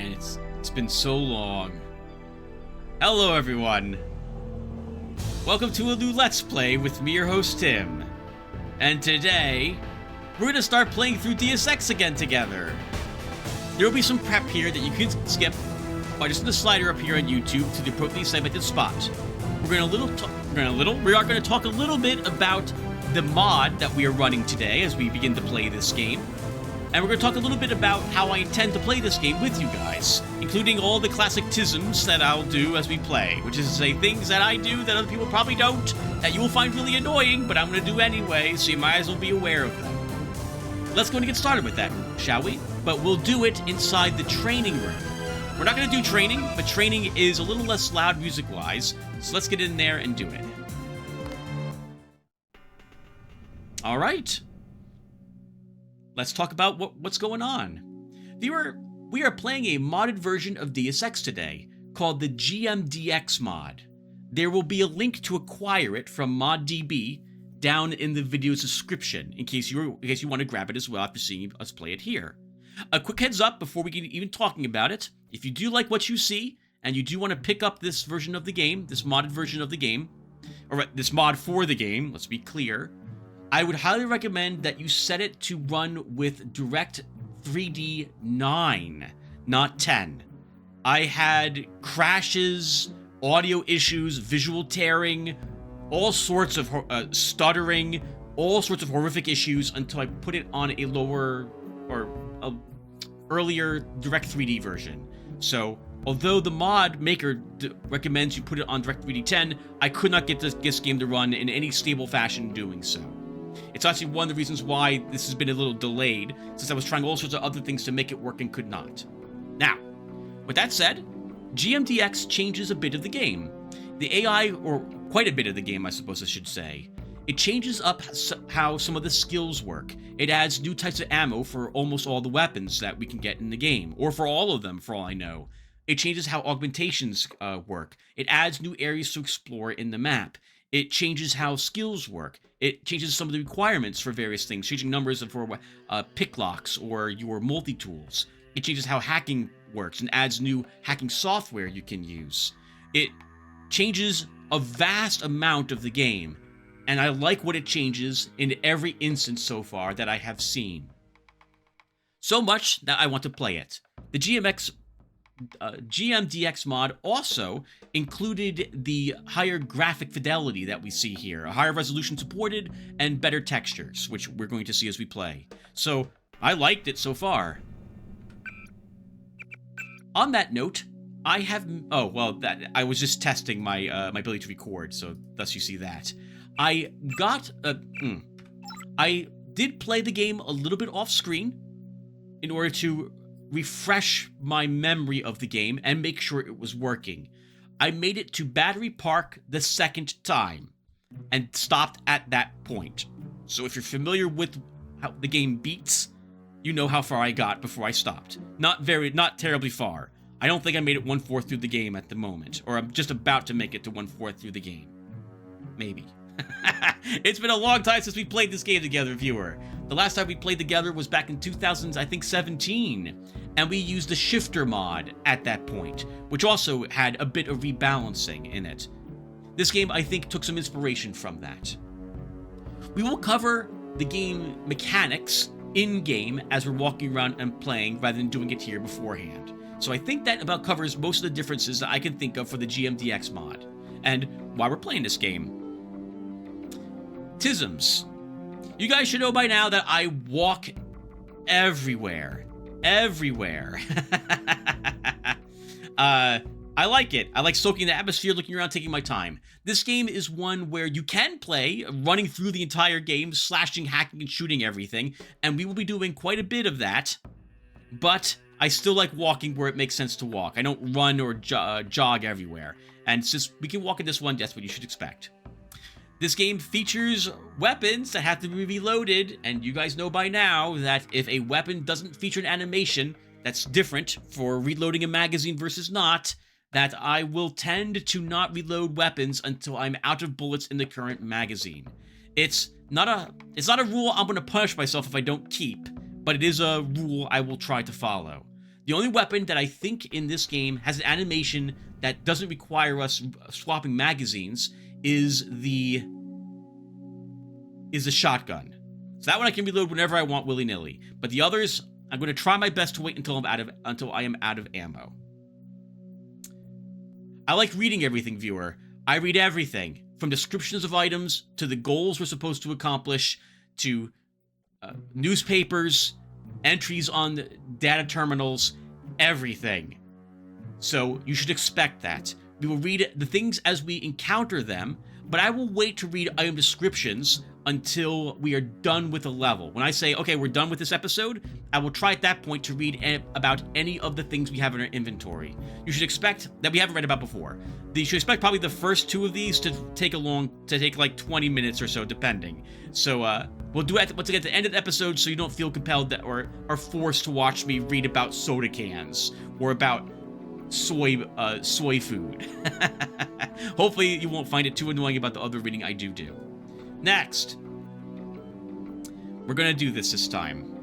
man, it's been so long. Hello everyone. Welcome to a new Let's Play with me, your host Tim. And today, we're gonna start playing through Deus Ex again together. There will be some prep here that you can skip by just the slider up here on YouTube to the appropriately segmented spot. We are going to talk a little bit about the mod that we are running today as we begin to play this game. And we're going to talk a little bit about how I intend to play this game with you guys, including all the classic tisms that I'll do as we play, which is to say things that I do that other people probably don't, that you will find really annoying, but I'm going to do anyway, so you might as well be aware of them. Let's go and get started with that, shall we? But we'll do it inside the training room. We're not going to do training, but training is a little less loud music-wise, so let's get in there and do it. All right. Let's talk about what's going on. We are playing a modded version of Deus Ex today, called the GMDX mod. There will be a link to acquire it from ModDB down in the video's description, in case you want to grab it as well after seeing us play it here. A quick heads up before we get even talking about it. If you do like what you see, and you do want to pick up this version of the game, this modded version of the game, or this mod for the game, let's be clear, I would highly recommend that you set it to run with Direct 3D 9, not 10. I had crashes, audio issues, visual tearing, all sorts of stuttering, all sorts of horrific issues until I put it on a lower or earlier Direct 3D version. So, although the mod maker recommends you put it on Direct 3D 10, I could not get this game to run in any stable fashion doing so. It's actually one of the reasons why this has been a little delayed, since I was trying all sorts of other things to make it work and could not. Now, with that said, GMDX changes a bit of the game. The AI, or quite a bit of the game, I suppose I should say. It changes up how some of the skills work. It adds new types of ammo for almost all the weapons that we can get in the game, or for all of them, for all I know. It changes how augmentations work. It adds new areas to explore in the map. It changes how skills work. It changes some of the requirements for various things, changing numbers for pick locks or your multi-tools. It changes how hacking works and adds new hacking software you can use. It changes a vast amount of the game, and I like what it changes in every instance so far that I have seen. So much that I want to play it. The GMDX mod also included the higher graphic fidelity that we see here, a higher resolution supported, and better textures, which we're going to see as we play. So, I liked it so far. On that note, I have... Oh, well, I was just testing my ability to record, so thus you see that. I did play the game a little bit off-screen in order to refresh my memory of the game and make sure it was working. I made it to Battery Park the second time and stopped at that point. So if you're familiar with how the game beats, you know how far I got before I stopped. Not terribly far. I don't think I made it 1/4 through the game at the moment, or I'm just about to make it to 1/4 through the game. Maybe. It's been a long time since we played this game together, viewer. The last time we played together was back in 2017, and we used the Shifter mod at that point, which also had a bit of rebalancing in it. This game, I think, took some inspiration from that. We will cover the game mechanics in-game as we're walking around and playing, rather than doing it here beforehand. So I think that about covers most of the differences that I can think of for the GMDX mod, and why we're playing this game. Tisms. You guys should know by now that I walk everywhere. Everywhere. I like it. I like soaking the atmosphere, looking around, taking my time. This game is one where you can play, running through the entire game, slashing, hacking, and shooting everything, and we will be doing quite a bit of that, but I still like walking where it makes sense to walk. I don't run or jog everywhere, and since we can walk in this one, that's what you should expect. This game features weapons that have to be reloaded, and you guys know by now that if a weapon doesn't feature an animation that's different for reloading a magazine versus not, that I will tend to not reload weapons until I'm out of bullets in the current magazine. It's not a rule I'm going to punish myself if I don't keep, but it is a rule I will try to follow. The only weapon that I think in this game has an animation that doesn't require us swapping magazines is the shotgun. So that one I can reload whenever I want, willy-nilly. But the others, I'm going to try my best to wait until I am out of ammo. I like reading everything, viewer. I read everything, from descriptions of items to the goals we're supposed to accomplish to newspapers, entries on data terminals, everything. So you should expect that. We will read the things as we encounter them, but I will wait to read item descriptions until we are done with a level. When I say, okay, we're done with this episode, I will try at that point to read about any of the things we have in our inventory. You should expect that we haven't read about before. You should expect probably the first 2 of these to take like 20 minutes or so, depending. So we'll do it once again at the end of the episode, so you don't feel compelled or are forced to watch me read about soda cans or about soy food. Hopefully you won't find it too annoying about the other reading I do. Next, we're gonna do this time.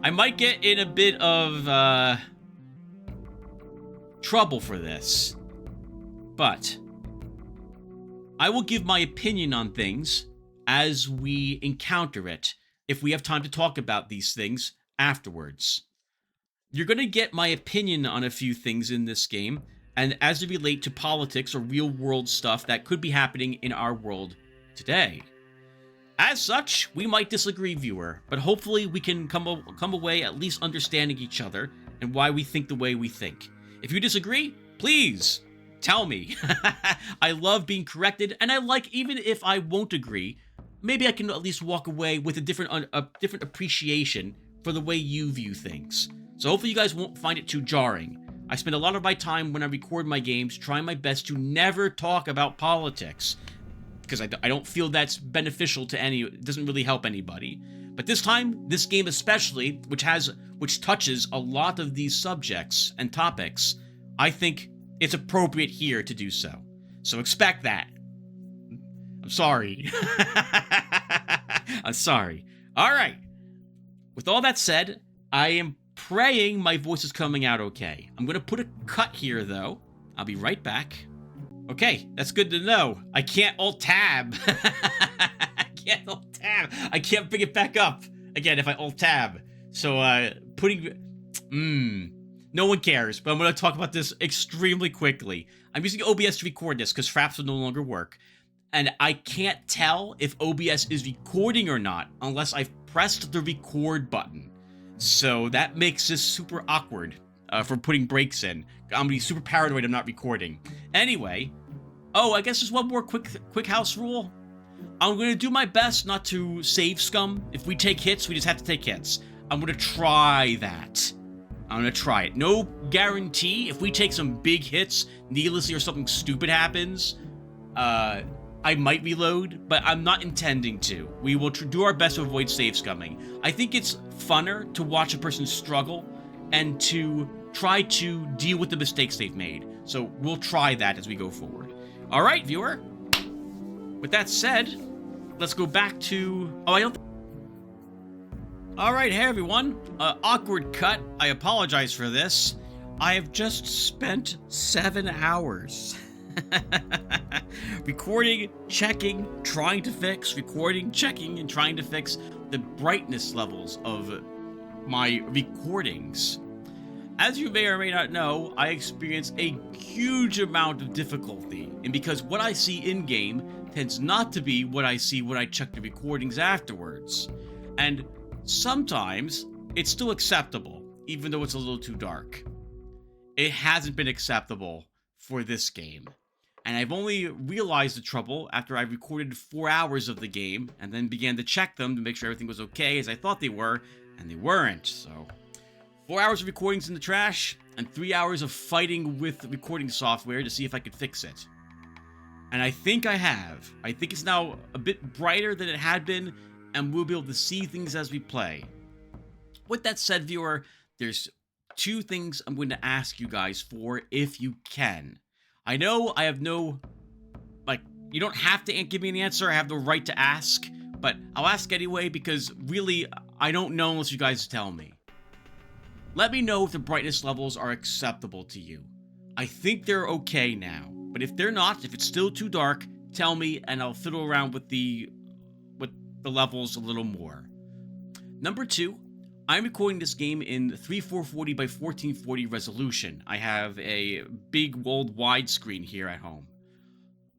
I might get in a bit of trouble for this, but I will give my opinion on things as we encounter it, if we have time to talk about these things afterwards. You're going to get my opinion on a few things in this game, and as they relate to politics or real-world stuff that could be happening in our world today. As such, we might disagree, viewer, but hopefully we can come away at least understanding each other and why we think the way we think. If you disagree, please tell me. I love being corrected, and I like, even if I won't agree, maybe I can at least walk away with a different appreciation for the way you view things. So hopefully you guys won't find it too jarring. I spend a lot of my time when I record my games trying my best to never talk about politics, because I don't feel that's beneficial to it doesn't really help anybody. But this time, this game especially, which touches a lot of these subjects and topics, I think it's appropriate here to do so. So expect that. I'm sorry. I'm sorry. All right. With all that said, I am praying my voice is coming out okay. I'm going to put a cut here, though. I'll be right back. Okay, that's good to know. I can't Alt-Tab. I can't Alt-Tab. I can't bring it back up again if I Alt-Tab. So, no one cares, but I'm going to talk about this extremely quickly. I'm using OBS to record this because Fraps will no longer work. And I can't tell if OBS is recording or not unless I've pressed the record button. So that makes this super awkward for putting breaks in. I'm gonna be super paranoid I'm not recording. Anyway, I guess there's one more quick house rule. I'm gonna do my best not to save scum. If we take hits, we just have to take hits. I'm gonna try that. I'm gonna try it. No guarantee. If we take some big hits needlessly or something stupid happens, I might reload, but I'm not intending to. We will do our best to avoid save scumming. I think it's funner to watch a person struggle and to try to deal with the mistakes they've made. So we'll try that as we go forward. All right, viewer. With that said, let's go back to... All right, hey everyone. Awkward cut. I apologize for this. I have just spent 7 hours recording, checking, trying to fix, recording, checking, and trying to fix the brightness levels of my recordings. As you may or may not know, I experience a huge amount of difficulty, and because what I see in-game tends not to be what I see when I check the recordings afterwards. And sometimes it's still acceptable, even though it's a little too dark. It hasn't been acceptable for this game. And I've only realized the trouble after I recorded 4 hours of the game and then began to check them to make sure everything was okay as I thought they were, and they weren't. So 4 hours of recordings in the trash and 3 hours of fighting with recording software to see if I could fix it. And I think I have. I think it's now a bit brighter than it had been, and we'll be able to see things as we play. With that said, viewer, there's 2 things I'm going to ask you guys for if you can. I know I have no, you don't have to give me an answer. I have the right to ask, but I'll ask anyway because really, I don't know unless you guys tell me. Let me know if the brightness levels are acceptable to you. I think they're okay now, but if they're not, if it's still too dark, tell me and I'll fiddle around with the levels a little more. Number 2, I'm recording this game in 3440 by 1440 resolution. I have a big old widescreen here at home.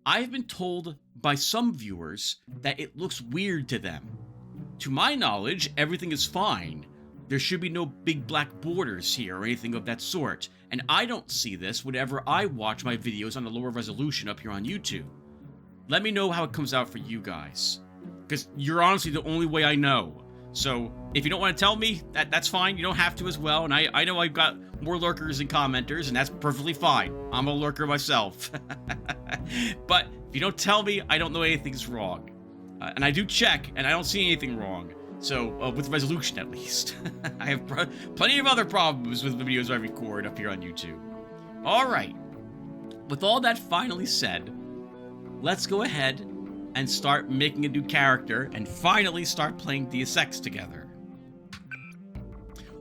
I have been told by some viewers that it looks weird to them. To my knowledge, everything is fine. There should be no big black borders here or anything of that sort, and I don't see this whenever I watch my videos on a lower resolution up here on YouTube. Let me know how it comes out for you guys, because you're honestly the only way I know. So if you don't want to tell me, that's fine. You don't have to as well, and I know I've got more lurkers and commenters, and that's perfectly fine. I'm a lurker myself. But if you don't tell me, I don't know anything's wrong. And I do check, and I don't see anything wrong. So, with resolution at least. I have plenty of other problems with the videos I record up here on YouTube. Alright, with all that finally said, let's go ahead and start making a new character and finally start playing Deus Ex together.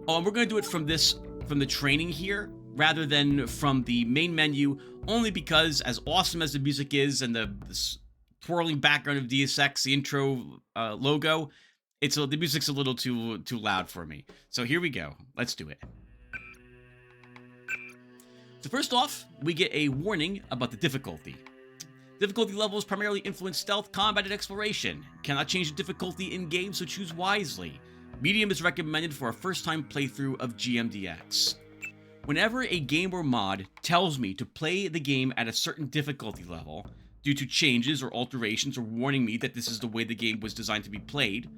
Oh, and we're going to do it from the training here, rather than from the main menu, only because as awesome as the music is and the twirling background of Deus Ex, the intro logo, the music's a little too loud for me. So here we go. Let's do it. So first off, we get a warning about the difficulty. Difficulty levels primarily influence stealth, combat, and exploration. Cannot change the difficulty in-game, so choose wisely. Medium is recommended for a first-time playthrough of GMDX. Whenever a game or mod tells me to play the game at a certain difficulty level, due to changes or alterations or warning me that this is the way the game was designed to be played,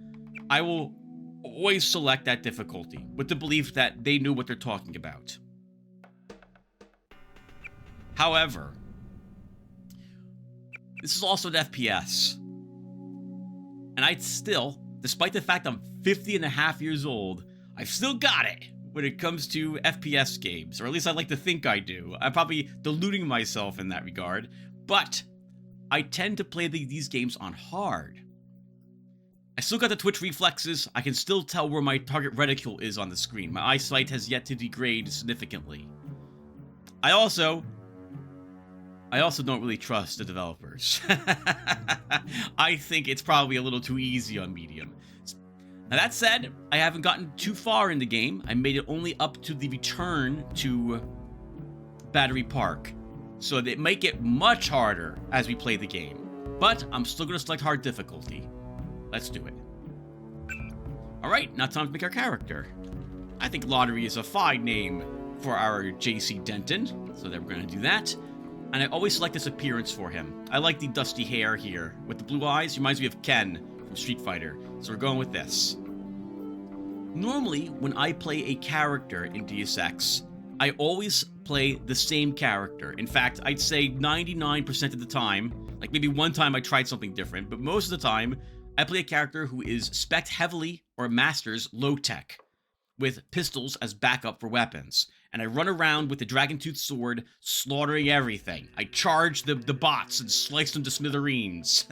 I will always select that difficulty, with the belief that they knew what they're talking about. However, this is also an FPS. And I still, despite the fact I'm 50 and a half years old, I've still got it when it comes to FPS games, or at least I like to think I do. I'm probably deluding myself in that regard, but I tend to play these games on hard. I still got the twitch reflexes. I can still tell where my target reticule is on the screen. My eyesight has yet to degrade significantly. I also don't really trust the developers. I think it's probably a little too easy on medium. Now that said, I haven't gotten too far in the game. I made it only up to the return to Battery Park. So it might get much harder as we play the game. But I'm still going to select hard difficulty. Let's do it. Alright, now time to make our character. I think Lotaeri is a fine name for our JC Denton, so then we're going to do that. And I always select this appearance for him. I like the dusty hair here. With the blue eyes, he reminds me of Ken from Street Fighter. So we're going with this. Normally, when I play a character in Deus Ex, I always play the same character. In fact, I'd say 99% of the time, like maybe one time I tried something different, but most of the time, I play a character who is spec'd heavily or masters low tech, with pistols as backup for weapons. And I run around with the dragon-toothed sword, slaughtering everything. I charge the bots and slice them to smithereens.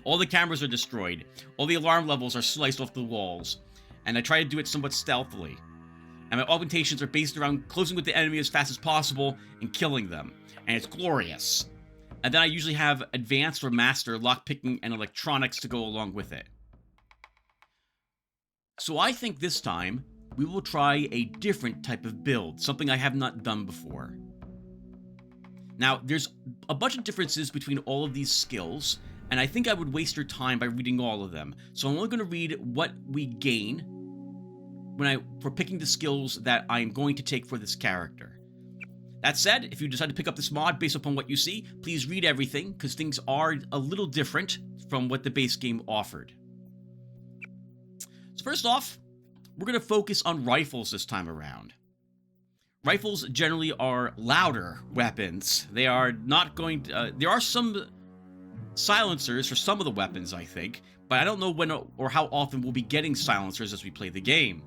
All the cameras are destroyed. All the alarm levels are sliced off the walls. And I try to do it somewhat stealthily. And my augmentations are based around closing with the enemy as fast as possible and killing them. And it's glorious. And then I usually have advanced or master lockpicking and electronics to go along with it. So I think this time, we will try a different type of build, something I have not done before. Now, there's a bunch of differences between all of these skills, and I think I would waste your time by reading all of them. So I'm only going to read what we gain for picking the skills that I'm going to take for this character. That said, if you decide to pick up this mod based upon what you see, please read everything, because things are a little different from what the base game offered. So first off, we're going to focus on rifles this time around. Rifles generally are louder weapons. They are not going to... there are some silencers for some of the weapons, I think, but I don't know when or how often we'll be getting silencers as we play the game.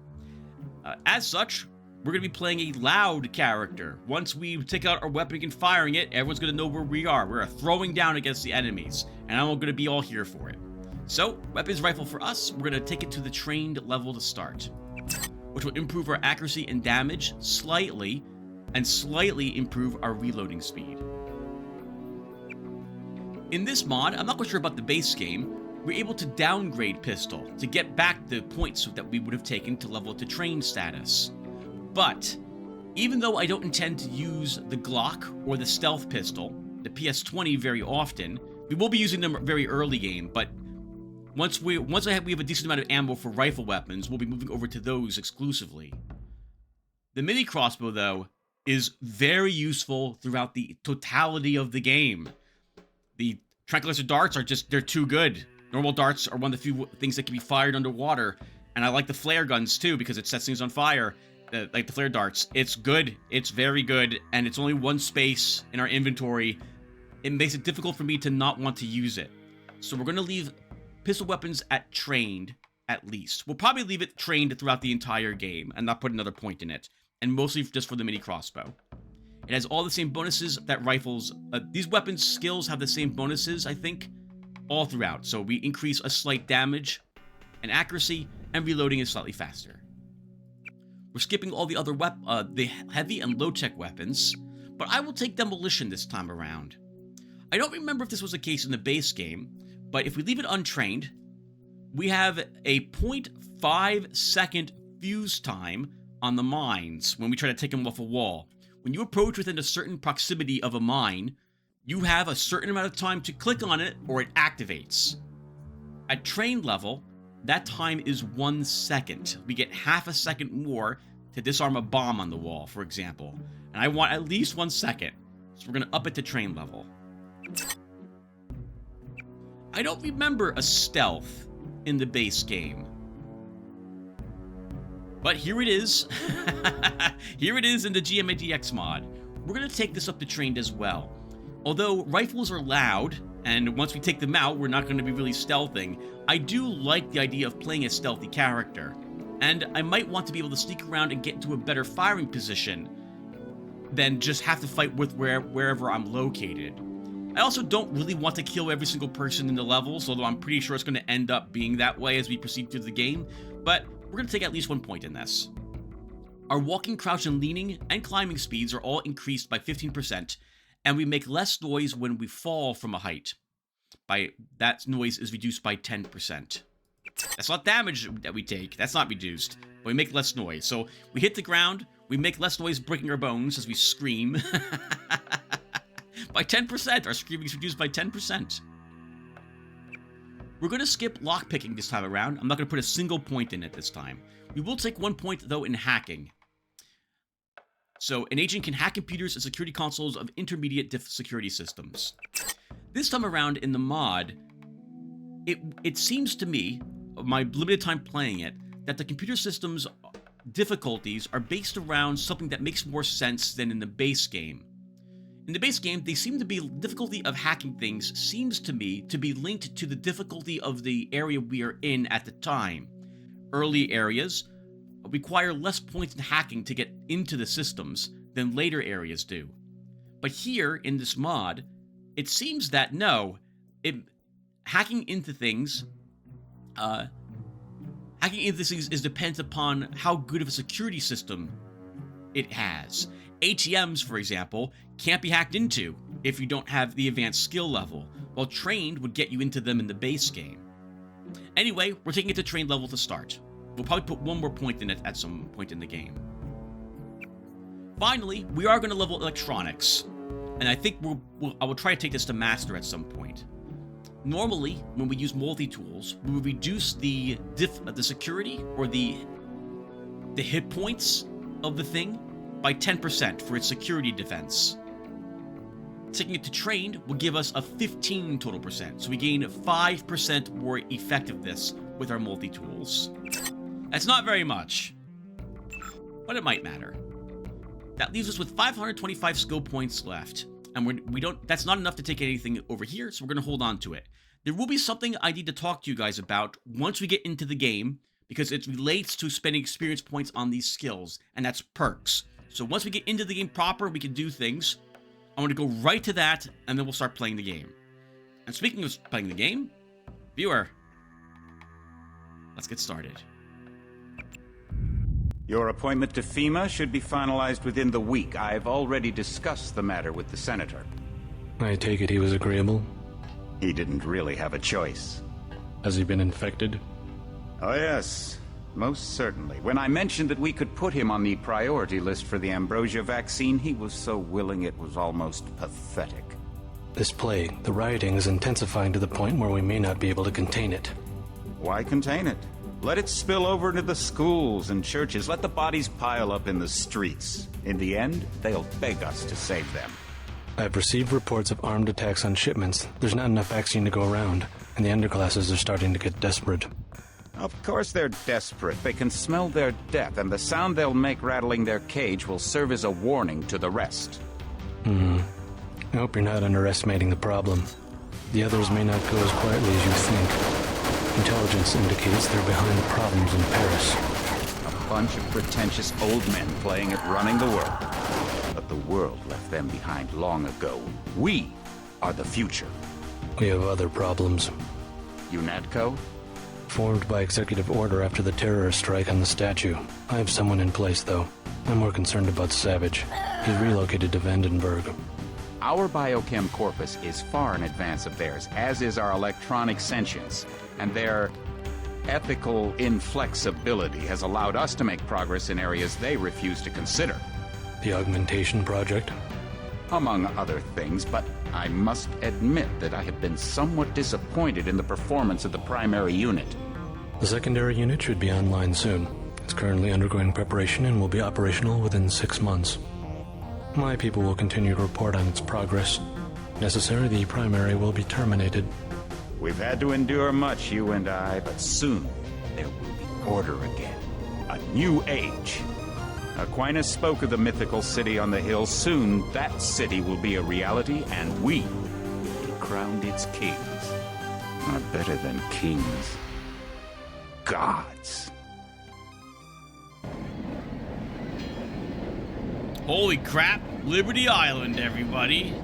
As such, we're going to be playing a loud character. Once we take out our weapon and firing it, everyone's going to know where we are. We're throwing down against the enemies, and I'm going to be all here for it. So, weapons rifle for us, we're going to take it to the trained level to start. which will improve our accuracy and damage slightly, and slightly improve our reloading speed. In this mod, I'm not quite sure about the base game, we're able to downgrade pistol to get back the points that we would have taken to level it to trained status. But even though I don't intend to use the Glock or the stealth pistol, the PS20 very often, we will be using them very early game, but once we have a decent amount of ammo for rifle weapons, we'll be moving over to those exclusively. The mini crossbow, though, is very useful throughout the totality of the game. The tranquilizer darts are they're too good. Normal darts are one of the few things that can be fired underwater, and I like the flare guns too because it sets things on fire, like the flare darts. It's good, it's very good, and it's only one space in our inventory. It makes it difficult for me to not want to use it. So we're going to leave pistol weapons at trained, at least. We'll probably leave it trained throughout the entire game and not put another point in it, and mostly just for the mini crossbow. It has all the same bonuses that rifles. These weapons skills have the same bonuses, I think, all throughout. So we increase a slight damage and accuracy, and reloading is slightly faster. We're skipping all the other the heavy and low-tech weapons, but I will take demolition this time around. I don't remember if this was the case in the base game, but if we leave it untrained, we have a 0.5 second fuse time on the mines when we try to take them off a wall. When you approach within a certain proximity of a mine, you have a certain amount of time to click on it or it activates. At trained level, that time is 1 second. We get half a second more to disarm a bomb on the wall, for example. And I want at least 1 second, so we're going to up it to trained level. I don't remember a stealth in the base game. But here it is. Here it is in the GMDX mod. We're going to take this up to trained as well. Although rifles are loud, and once we take them out, we're not going to be really stealthing, I do like the idea of playing a stealthy character. And I might want to be able to sneak around and get into a better firing position than just have to fight with wherever I'm located. I also don't really want to kill every single person in the levels, although I'm pretty sure it's going to end up being that way as we proceed through the game, but we're going to take at least 1 point in this. Our walking, crouch, and leaning and climbing speeds are all increased by 15%, and we make less noise when we fall from a height. That noise is reduced by 10%. That's not damage that we take, that's not reduced, but we make less noise. So we hit the ground, we make less noise breaking our bones as we scream. By 10%, our screaming is reduced by 10%. We're going to skip lockpicking this time around. I'm not going to put a single point in it this time. We will take 1 point, though, in hacking. So, an agent can hack computers and security consoles of intermediate security systems. This time around in the mod, it seems to me, of my limited time playing it, that the computer system's difficulties are based around something that makes more sense than in the base game. In the base game, they seem to be difficulty of hacking things seems to me to be linked to the difficulty of the area we are in at the time. Early areas require less points in hacking to get into the systems than later areas do. But here, in this mod, it seems that no, hacking into things is dependent upon how good of a security system it has. ATMs, for example, can't be hacked into if you don't have the advanced skill level, while trained would get you into them in the base game. Anyway, we're taking it to trained level to start. We'll probably put 1 more point in it at some point in the game. Finally, we are going to level electronics, and I think I will try to take this to master at some point. Normally, when we use multi-tools, we will reduce the security or the hit points of the thing by 10% for its security defense. Taking it to trained will give us a 15 total percent, so we gain 5% more effectiveness with our multi-tools. That's not very much, but it might matter. That leaves us with 525 skill points left, and that's not enough to take anything over here, so we're going to hold on to it. There will be something I need to talk to you guys about once we get into the game, because it relates to spending experience points on these skills, and that's perks. So once we get into the game proper, we can do things. I want to go right to that, and then we'll start playing the game. And speaking of playing the game, viewer, let's get started. Your appointment to FEMA should be finalized within the week. I've already discussed the matter with the Senator. I take it he was agreeable? He didn't really have a choice. Has he been infected? Oh yes, most certainly. When I mentioned that we could put him on the priority list for the ambrosia vaccine, he was so willing it was almost pathetic. This plague, the rioting is intensifying to the point where we may not be able to contain it. Why contain it? Let it spill over into the schools and churches. Let the bodies pile up in the streets. In the end, they'll beg us to save them. I've received reports of armed attacks on shipments. There's not enough vaccine to go around, and the underclasses are starting to get desperate. Of course they're desperate. They can smell their death, and the sound they'll make rattling their cage will serve as a warning to the rest. I hope you're not underestimating the problem. The others may not go as quietly as you think. Intelligence indicates they're behind the problems in Paris. A bunch of pretentious old men playing at running the world. But the world left them behind long ago. We are the future. We have other problems. UNATCO? Formed by executive order after the terrorist strike on the statue. I have someone in place, though. I'm more concerned about Savage. He's relocated to Vandenberg. Our biochem corpus is far in advance of theirs, as is our electronic sentience, and their ethical inflexibility has allowed us to make progress in areas they refuse to consider. The augmentation project? Among other things, but I must admit that I have been somewhat disappointed in the performance of the primary unit. The secondary unit should be online soon. It's currently undergoing preparation and will be operational within 6 months. My people will continue to report on its progress. If necessary, the primary will be terminated. We've had to endure much, you and I, but soon there will be order again. A new age. Aquinas spoke of the mythical city on the hill. Soon that city will be a reality, and we will be crowned its kings. Not better than kings. Gods. Holy crap, Liberty Island, everybody.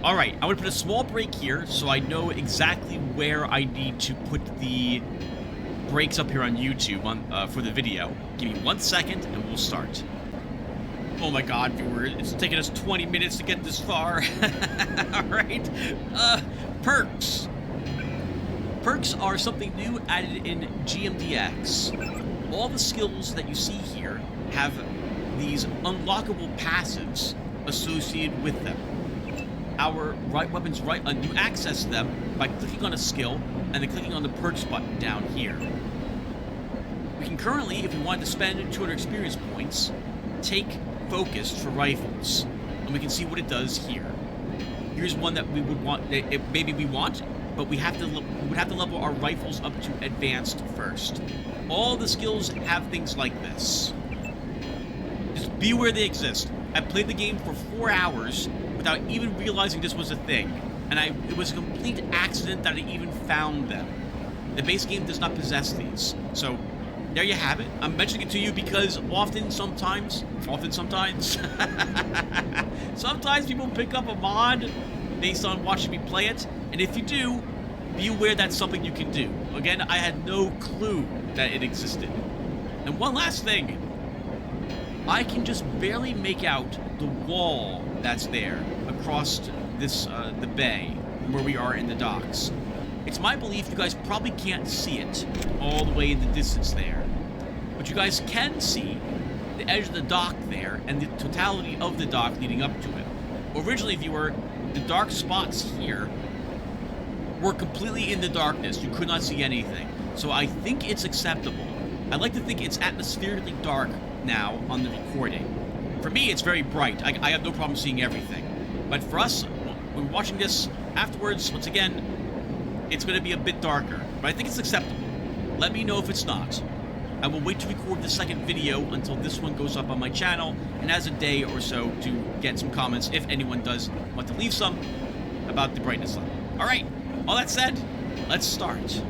Alright, I'm going to put a small break here so I know exactly where I need to put the breaks up here on YouTube for the video. Give me 1 second and we'll start. Oh my god, viewers, it's taken us 20 minutes to get this far. Alright, perks. Perks are something new added in GMDX. All the skills that you see here have these unlockable passives associated with them. Our weapons you access them by clicking on a skill and then clicking on the perks button down here. We can currently, if we wanted to spend 200 experience points, take focused for rifles, and we can see what it does here. Here's one that we would want. Maybe we want, but we would have to level our rifles up to advanced first. All the skills have things like this. Just be aware they exist. I played the game for 4 hours without even realizing this was a thing, and it was a complete accident that I even found them. The base game does not possess these, so there you have it. I'm mentioning it to you because sometimes people pick up a mod based on watching me play it, and if you do, be aware that's something you can do. Again, I had no clue that it existed. And one last thing. I can just barely make out the wall that's there across this the bay where we are in the docks. It's my belief you guys probably can't see it all the way in the distance there, but you guys can see the edge of the dock there and the totality of the dock leading up to it. Originally, viewer, the dark spots here were completely in the darkness. You could not see anything, so I think it's acceptable. I like to think it's atmospherically dark now on the recording. For me, it's very bright. I have no problem seeing everything. But for us, when we're watching this afterwards, once again, it's going to be a bit darker. But I think it's acceptable. Let me know if it's not. I will wait to record the second video until this one goes up on my channel, and has a day or so to get some comments, if anyone does want to leave some, about the brightness level. Alright, all that said, let's start.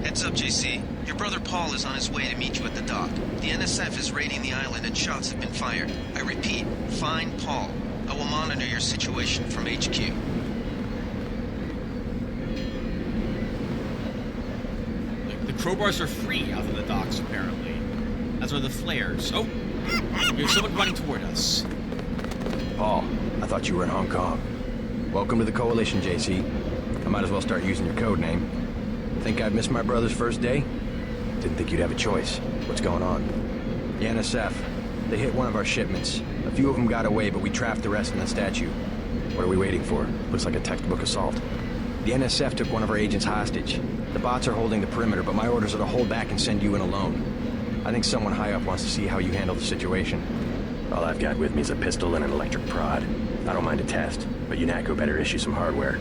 Heads up, JC. Your brother Paul is on his way to meet you at the dock. The NSF is raiding the island and shots have been fired. I repeat, find Paul. I will monitor your situation from HQ. The crowbars are free out of the docks, apparently. As are the flares. Oh! There's someone running toward us. Paul, I thought you were in Hong Kong. Welcome to the Coalition, JC. I might as well start using your code name. Think I'd miss my brother's first day? Didn't think you'd have a choice. What's going on? The NSF. They hit one of our shipments. A few of them got away, but we trapped the rest in the statue. What are we waiting for? Looks like a textbook assault. The NSF took one of our agents hostage. The bots are holding the perimeter, but my orders are to hold back and send you in alone. I think someone high up wants to see how you handle the situation. All I've got with me is a pistol and an electric prod. I don't mind a test, but UNATCO better issue some hardware.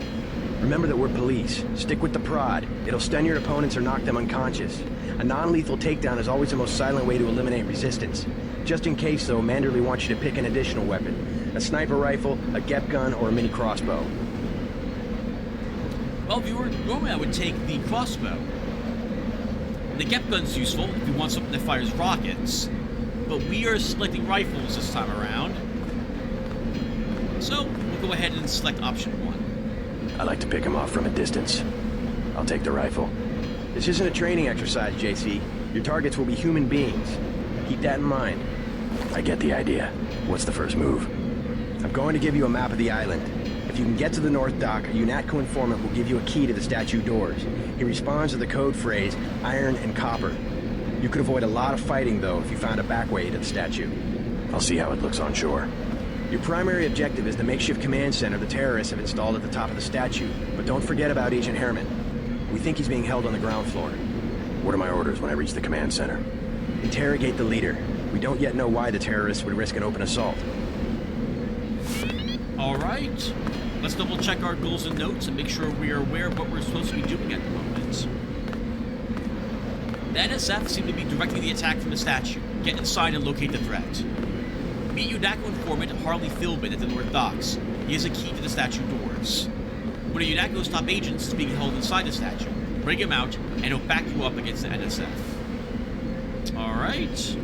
Remember that we're police. Stick with the prod. It'll stun your opponents or knock them unconscious. A non-lethal takedown is always the most silent way to eliminate resistance. Just in case, though, Manderley wants you to pick an additional weapon. A sniper rifle, a GEP gun, or a mini crossbow. Well, viewer, normally I would take the crossbow. The GEP gun's useful if you want something that fires rockets. But we are selecting rifles this time around. So, we'll go ahead and select option 1. I like to pick them off from a distance. I'll take the rifle. This isn't a training exercise, JC. Your targets will be human beings. Keep that in mind. I get the idea. What's the first move? I'm going to give you a map of the island. If you can get to the North Dock, a UNATCO informant will give you a key to the statue doors. He responds to the code phrase, iron and copper. You could avoid a lot of fighting, though, if you found a back way to the statue. I'll see how it looks on shore. Your primary objective is the makeshift command center the terrorists have installed at the top of the statue. But don't forget about Agent Herman. We think he's being held on the ground floor. What are my orders when I reach the command center? Interrogate the leader. We don't yet know why the terrorists would risk an open assault. Alright. Let's double check our goals and notes and make sure we are aware of what we're supposed to be doing at the moment. The NSF seem to be directing the attack from the statue. Get inside and locate the threat. Meet UNATCO informant Harley Philbin at the North Docks. He has a key to the statue doors. One of UNATCO's top agents is being held inside the statue. Bring him out, and he'll back you up against the NSF. Alright.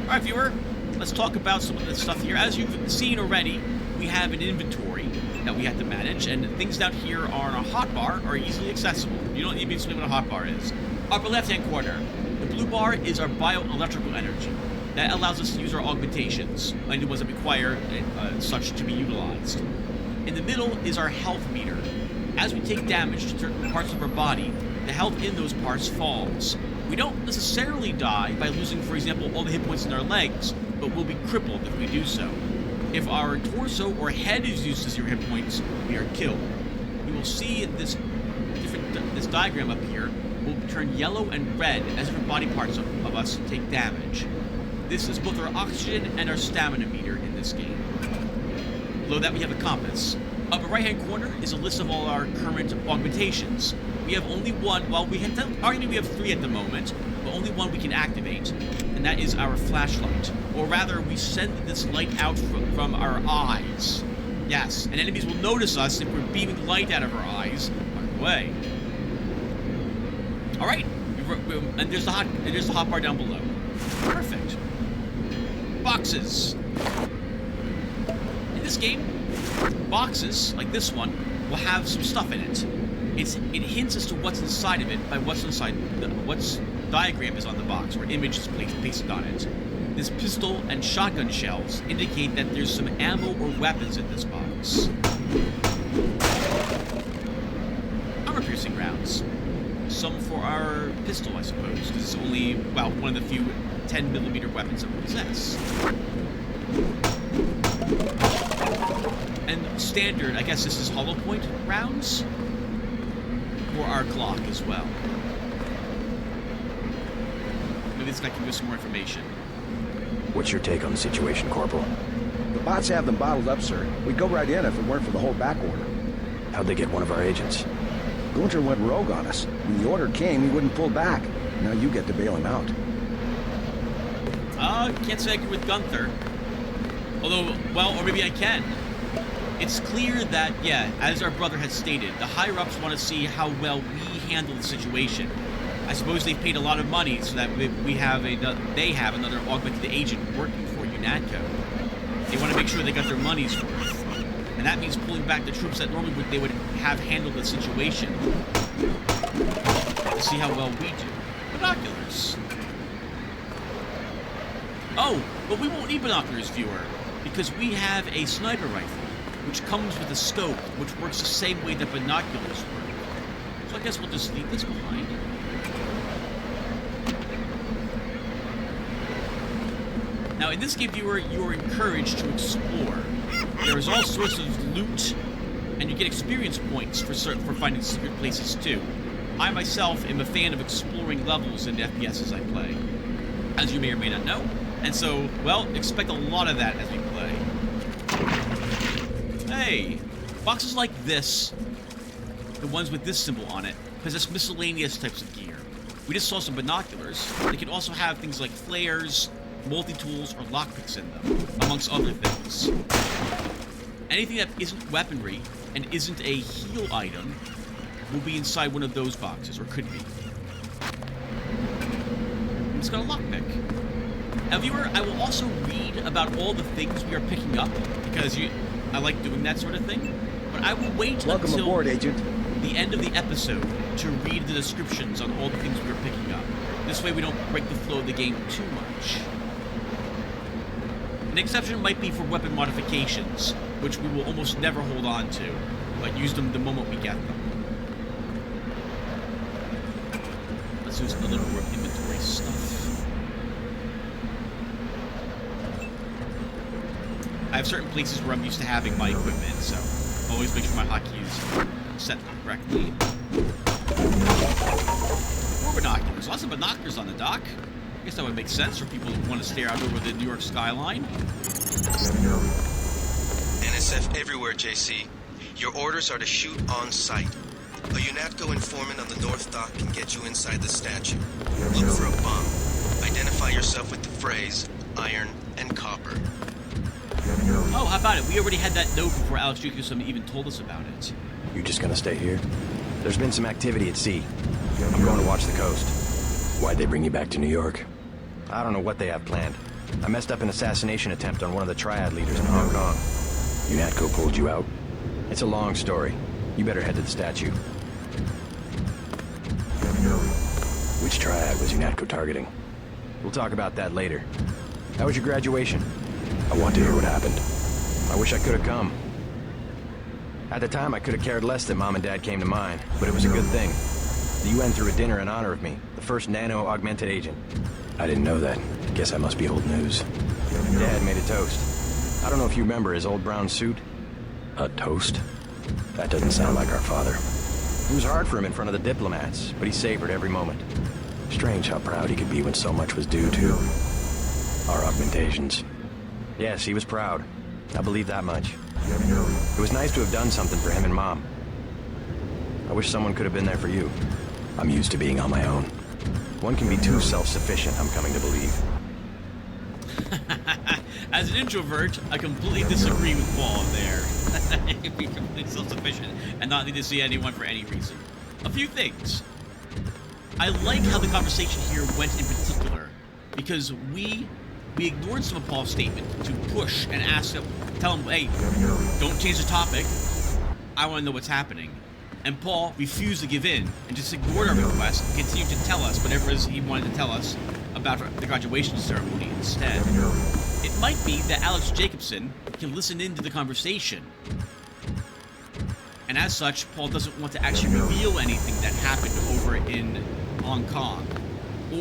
Alright, viewer. Let's talk about some of the stuff here. As you've seen already, we have an inventory that we have to manage, and things down here on our hotbar are easily accessible. You don't even explain what a hotbar is. Upper left-hand corner, the blue bar is our bioelectrical energy. That allows us to use our augmentations, and it wasn't required such to be utilized. In the middle is our health meter. As we take damage to certain parts of our body, the health in those parts falls. We don't necessarily die by losing, for example, all the hit points in our legs, but we'll be crippled if we do so. If our torso or head is used to 0 hit points, we are killed. You will see this diagram up here will turn yellow and red as different body parts of us take damage. This is both our oxygen and our stamina meter in this game. Below that we have a compass. Upper right-hand corner is a list of all our current augmentations. We have only one, well, we have 3 at the moment, but only one we can activate, and that is our flashlight. Or rather, we send this light out from our eyes. Yes, and enemies will notice us if we're beaming light out of our eyes. By the way. Alright, and there's the hot bar down below. Perfect. Boxes. In this game, boxes, like this one, will have some stuff in it. It hints as to what's inside of it by what's inside, what's diagram is on the box, or image is pasted on it. This pistol and shotgun shells indicate that there's some ammo or weapons in this box. Armor-piercing rounds. Some for our pistol, I suppose, because it's only, well, one of the few 10mm weapons that we possess. And standard, I guess this is hollow point rounds for our Glock as well. Maybe this guy can give us some more information. What's your take on the situation, Corporal? The bots have them bottled up, sir. We'd go right in if it weren't for the whole back order. How'd they get one of our agents? Gunter went rogue on us. When the order came, he wouldn't pull back. Now you get to bail him out. Can't say I agree with Gunther. Although, well, or maybe I can. It's clear that, yeah, as our brother has stated, the higher-ups want to see how well we handle the situation. I suppose they've paid a lot of money so that they have another augmented agent working for UNATCO. They want to make sure they got their money's worth. And that means pulling back the troops that normally they would have handled the situation. to see how well we do. Binoculars. Oh, but we won't need binoculars, viewer, because we have a sniper rifle, which comes with a scope, which works the same way that binoculars work. So I guess we'll just leave this behind. Now, in this game, viewer, you are encouraged to explore. There is all sorts of loot, and you get experience points for finding secret places, too. I, myself, am a fan of exploring levels in the FPSs I play, as you may or may not know. And so, well, expect a lot of that as we play. Hey! Boxes like this, the ones with this symbol on it, possess miscellaneous types of gear. We just saw some binoculars. They can also have things like flares, multi-tools, or lockpicks in them, amongst other things. Anything that isn't weaponry and isn't a heal item will be inside one of those boxes, or could be. It's got a lockpick. Now, viewer, I will also read about all the things we are picking up, because I like doing that sort of thing, but I will wait Welcome until aboard, Agent. the end of the episode to read the descriptions on all the things we are picking up. This way we don't break the flow of the game too much. An exception might be for weapon modifications, which we will almost never hold on to, but use them the moment we get them. Let's do a little more inventory stuff. I have certain places where I'm used to having my equipment, so always make sure my hotkeys are set correctly. More binoculars. Lots of binoculars on the dock. I guess that would make sense for people who want to stare out over the New York skyline. NSF everywhere, JC. Your orders are to shoot on sight. A UNATCO informant on the North Dock can get you inside the statue. Look for a bomb. Identify yourself with the phrase, iron and copper. Oh, how about it? We already had that note before Alex Jacobson even told us about it. You just gonna stay here? There's been some activity at sea. I'm going to watch the coast. Why'd they bring you back to New York? I don't know what they have planned. I messed up an assassination attempt on one of the Triad leaders in Hong Kong. UNATCO pulled you out. It's a long story. You better head to the statue. Which Triad was UNATCO targeting? We'll talk about that later. How was your graduation? I want to hear what happened. I wish I could have come. At the time, I could have cared less that Mom and Dad came to mine, but it was a good thing. The UN threw a dinner in honor of me, the first nano-augmented agent. I didn't know that. Guess I must be old news. Dad made a toast. I don't know if you remember his old brown suit. A toast? That doesn't sound like our father. It was hard for him in front of the diplomats, but he savored every moment. Strange how proud he could be when so much was due to our augmentations. Yes, he was proud. I believe that much. It was nice to have done something for him and Mom. I wish someone could have been there for you. I'm used to being on my own. One can be too self-sufficient, I'm coming to believe. As an introvert, I completely disagree with Paul there. Be completely self-sufficient and not need to see anyone for any reason. A few things. I like how the conversation here went in particular, because we ignored some of Paul's statement to push and ask him, tell him, hey, don't change the topic. I want to know what's happening. And Paul refused to give in and just ignored our request and continued to tell us whatever it is he wanted to tell us about the graduation ceremony instead. It might be that Alex Jacobson can listen in to the conversation. And as such, Paul doesn't want to actually reveal anything that happened over in Hong Kong.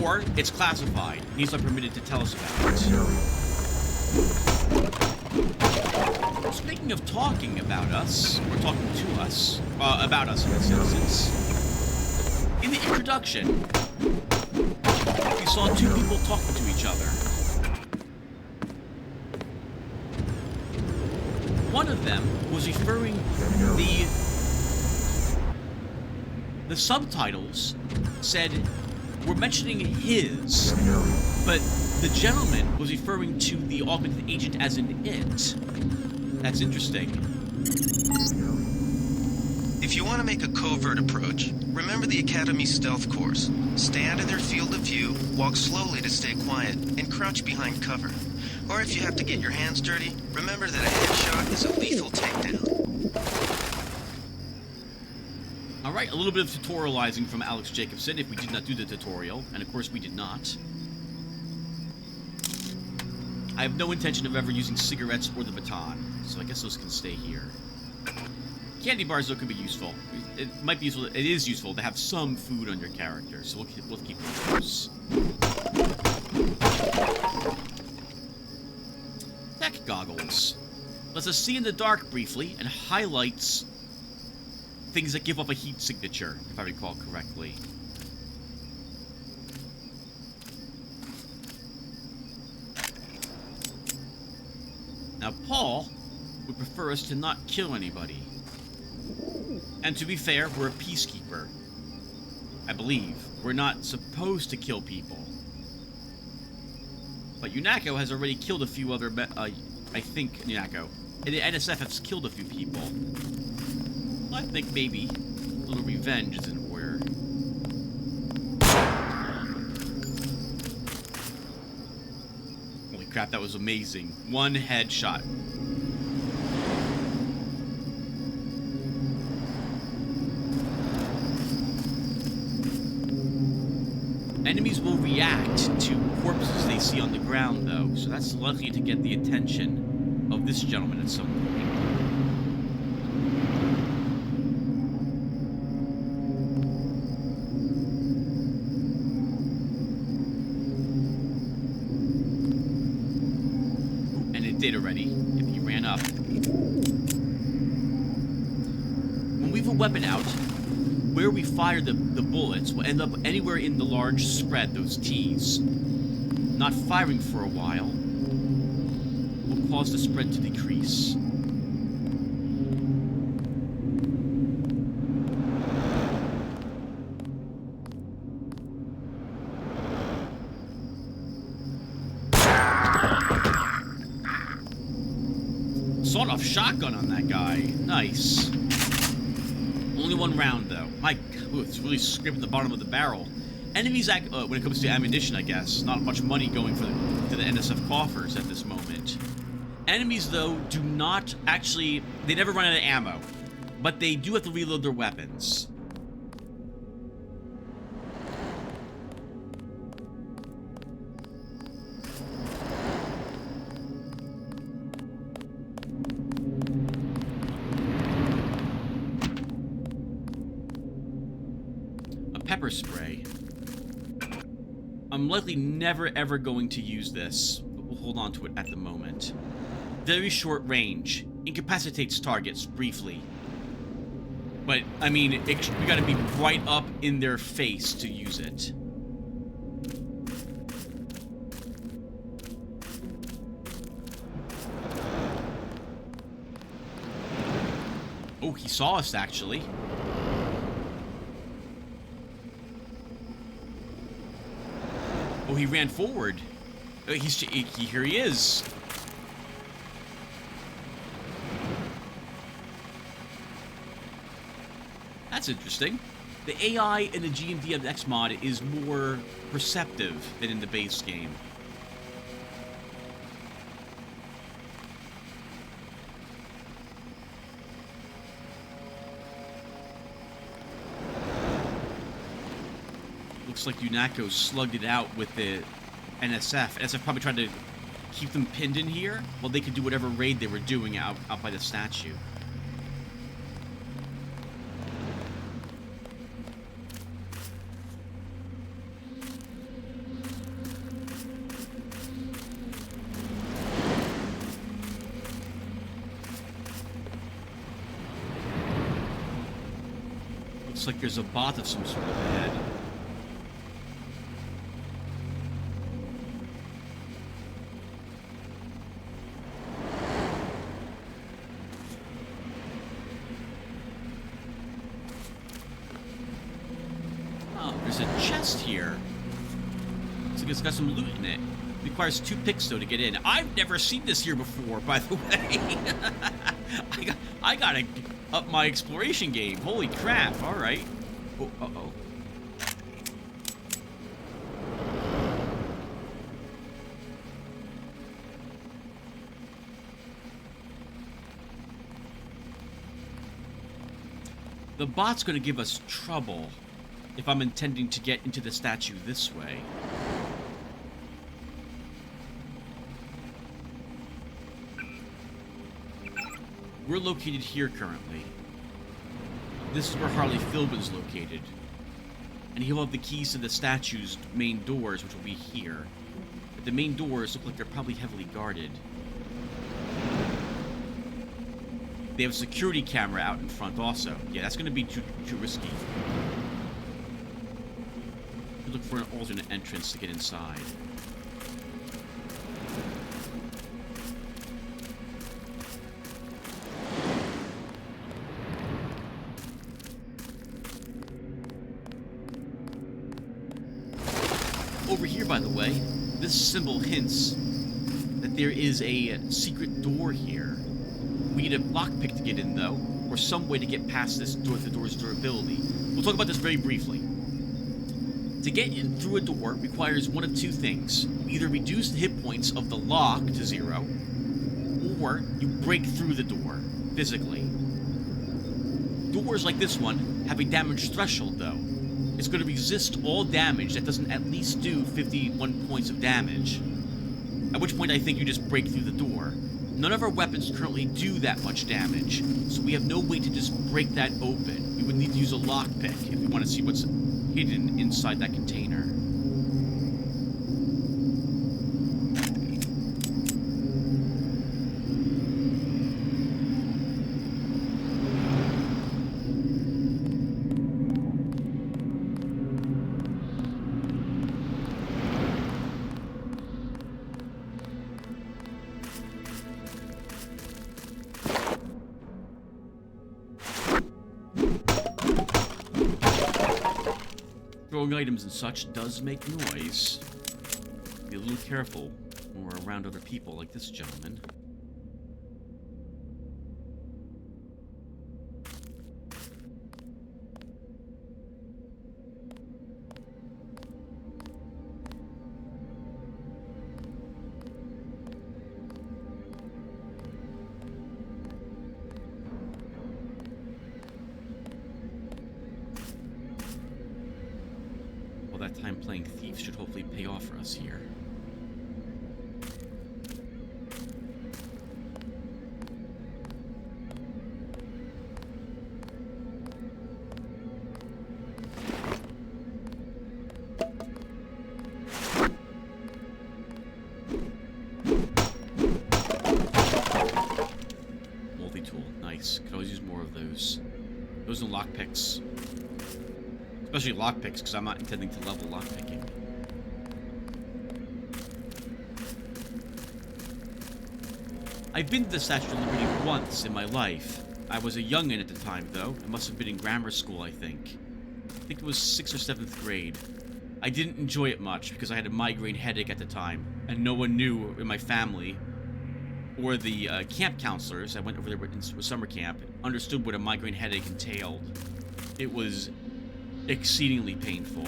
Or it's classified, and he's not permitted to tell us about it. Speaking of talking about us, or talking to us, about us in this instance, in the introduction, we saw two people talking to each other. One of them was referring the subtitles said, we're mentioning his, but the gentleman was referring to the augmented agent as an it. That's interesting. If you want to make a covert approach, remember the Academy stealth course. Stay out of their field of view, walk slowly to stay quiet, and crouch behind cover. Or if you have to get your hands dirty, remember that a headshot is a lethal takedown. Alright, a little bit of tutorializing from Alex Jacobson if we did not do the tutorial, and of course we did not. I have no intention of ever using cigarettes or the baton, so I guess those can stay here. Candy bars, though, could be useful. It might be useful. It is useful to have some food on your character, so we'll keep those. Tech goggles. Lets us see in the dark briefly and highlights things that give off a heat signature, if I recall correctly. Now, Paul would prefer us to not kill anybody. And to be fair, we're a peacekeeper. I believe. We're not supposed to kill people. But UNATCO has already killed a few other... I think UNATCO. And the NSF has killed a few people. I think maybe a little revenge is in order. Holy crap, that was amazing. One headshot. Enemies will react to corpses they see on the ground, though, so that's likely to get the attention of this gentleman at some point. And it did already, if he ran up. When we have a weapon out, where we fire the bullets will end up anywhere in the large spread, those T's. Not firing for a while will cause the spread to decrease. Sawed-off shotgun on that guy. Nice. Only one round, though. My God, it's really scraping the bottom of the barrel. Enemies, when it comes to ammunition, I guess, not much money going to the NSF coffers at this moment. Enemies, though, do not actually... They never run out of ammo. But they do have to reload their weapons. Pepper spray. I'm likely never ever going to use this, but we'll hold on to it at the moment. Very short range. Incapacitates targets briefly. But, I mean, we gotta be right up in their face to use it. Oh, he saw us, actually. Oh, he ran forward. Here he is. That's interesting. The AI in the Deus mod is more perceptive than in the base game. Looks like UNATCO slugged it out with the NSF. NSF probably tried to keep them pinned in here while they could do whatever raid they were doing out by the statue. Looks like there's a bot of some sort ahead. There's a chest here. Looks like it's got some loot in it. Requires 2 picks, though, to get in. I've never seen this here before, by the way. I gotta up my exploration game. Holy crap. All right. Oh, uh-oh. The bot's going to give us trouble if I'm intending to get into the statue this way. We're located here currently. This is where Harley Philbin's located. And he'll have the keys to the statue's main doors, which will be here. But the main doors look like they're probably heavily guarded. They have a security camera out in front also. Yeah, that's going to be too risky. We look for an alternate entrance to get inside. Over here, by the way, this symbol hints that there is a secret door here. We need a lockpick to get in, though, or some way to get past this door, the door's durability. We'll talk about this very briefly. To get in through a door requires one of two things. You either reduce the hit points of the lock to 0, or you break through the door, physically. Doors like this one have a damage threshold, though. It's going to resist all damage that doesn't at least do 51 points of damage. At which point I think you just break through the door. None of our weapons currently do that much damage, so we have no way to just break that open. We would need to use a lockpick if we want to see what's hidden inside that container. Throwing items and such does make noise. Be a little careful when we're around other people like this gentleman. That time playing thief should hopefully pay off for us here. Multi-tool, nice. Could always use more of those. Those are lockpicks. Especially lockpicks, because I'm not intending to level lockpicking. I've been to the Statue of Liberty once in my life. I was a youngin' at the time, though. I must have been in grammar school, I think. I think it was 6th or 7th grade. I didn't enjoy it much, because I had a migraine headache at the time, and no one knew in my family, or the camp counselors, I went over there with summer camp, understood what a migraine headache entailed. It was exceedingly painful.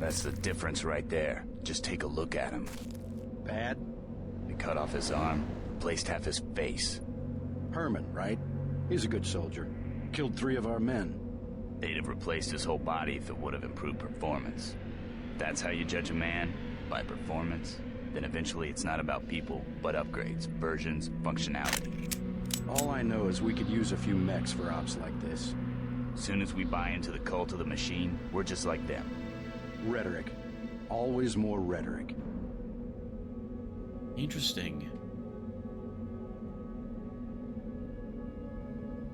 That's the difference right there. Just take a look at him. Bad? They cut off his arm, replaced half his face. Herman, right? He's a good soldier. Killed 3 of our men. They'd have replaced his whole body if it would have improved performance. If that's how you judge a man, by performance, then eventually it's not about people, but upgrades, versions, functionality. All I know is we could use a few mechs for ops like this. Soon as we buy into the cult of the machine, we're just like them. Rhetoric. Always more rhetoric. Interesting.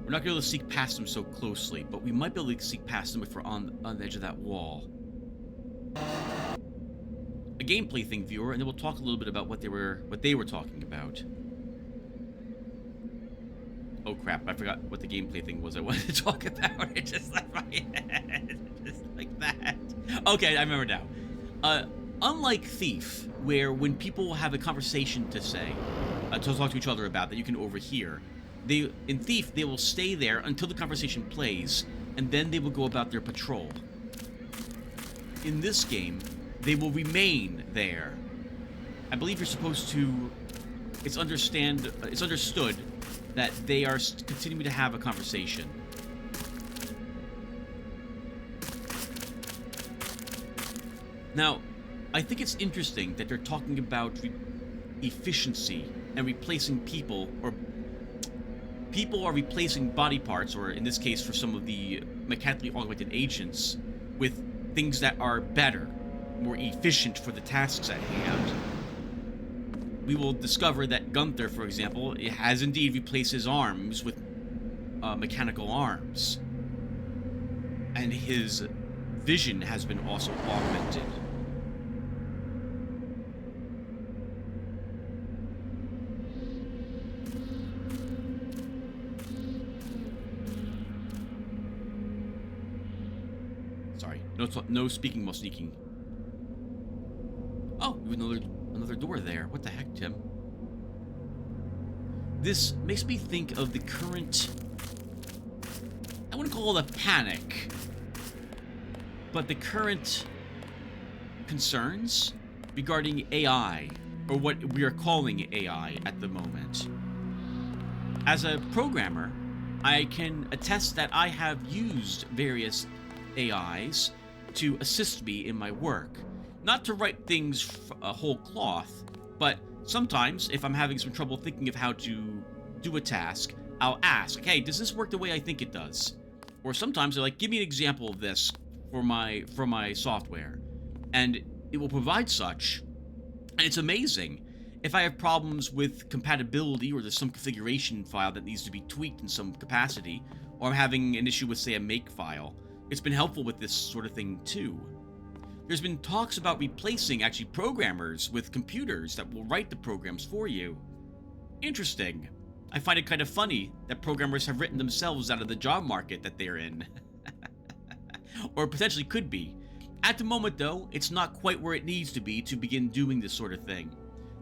We're not going to be able to sneak past them so closely, but we might be able to sneak past them if we're on the edge of that wall. A gameplay thing, viewer, and then we'll talk a little bit about what they were talking about. Oh crap, I forgot what the gameplay thing was I wanted to talk about. It just left my head. Just like that. Okay, I remember now. Unlike Thief, where when people have a conversation to say, to talk to each other about that you can overhear, in Thief, they will stay there until the conversation plays, and then they will go about their patrol. In this game, they will remain there. I believe you're supposed to it's understood that they are continuing to have a conversation. Now, I think it's interesting that they're talking about efficiency and replacing people, or people are replacing body parts, or in this case for some of the mechanically augmented agents, with things that are better, more efficient for the tasks at hand. We will discover that Gunther, for example, has indeed replaced his arms with mechanical arms. And his vision has been also augmented. Sorry, no speaking while sneaking. Oh, another door there. What the heck, Tim? This makes me think of the current, I wouldn't call it a panic, but the current concerns regarding AI, or what we are calling AI at the moment. As a programmer, I can attest that I have used various AIs to assist me in my work. Not to write things a whole cloth, but sometimes if I'm having some trouble thinking of how to do a task, I'll ask, hey, does this work the way I think it does? Or sometimes they're like, give me an example of this for my software. And it will provide such, and it's amazing. If I have problems with compatibility, or there's some configuration file that needs to be tweaked in some capacity, or I'm having an issue with, say, a make file, it's been helpful with this sort of thing too. There's been talks about replacing, actually, programmers with computers that will write the programs for you. Interesting. I find it kind of funny that programmers have written themselves out of the job market that they're in. Or potentially could be. At the moment, though, it's not quite where it needs to be to begin doing this sort of thing.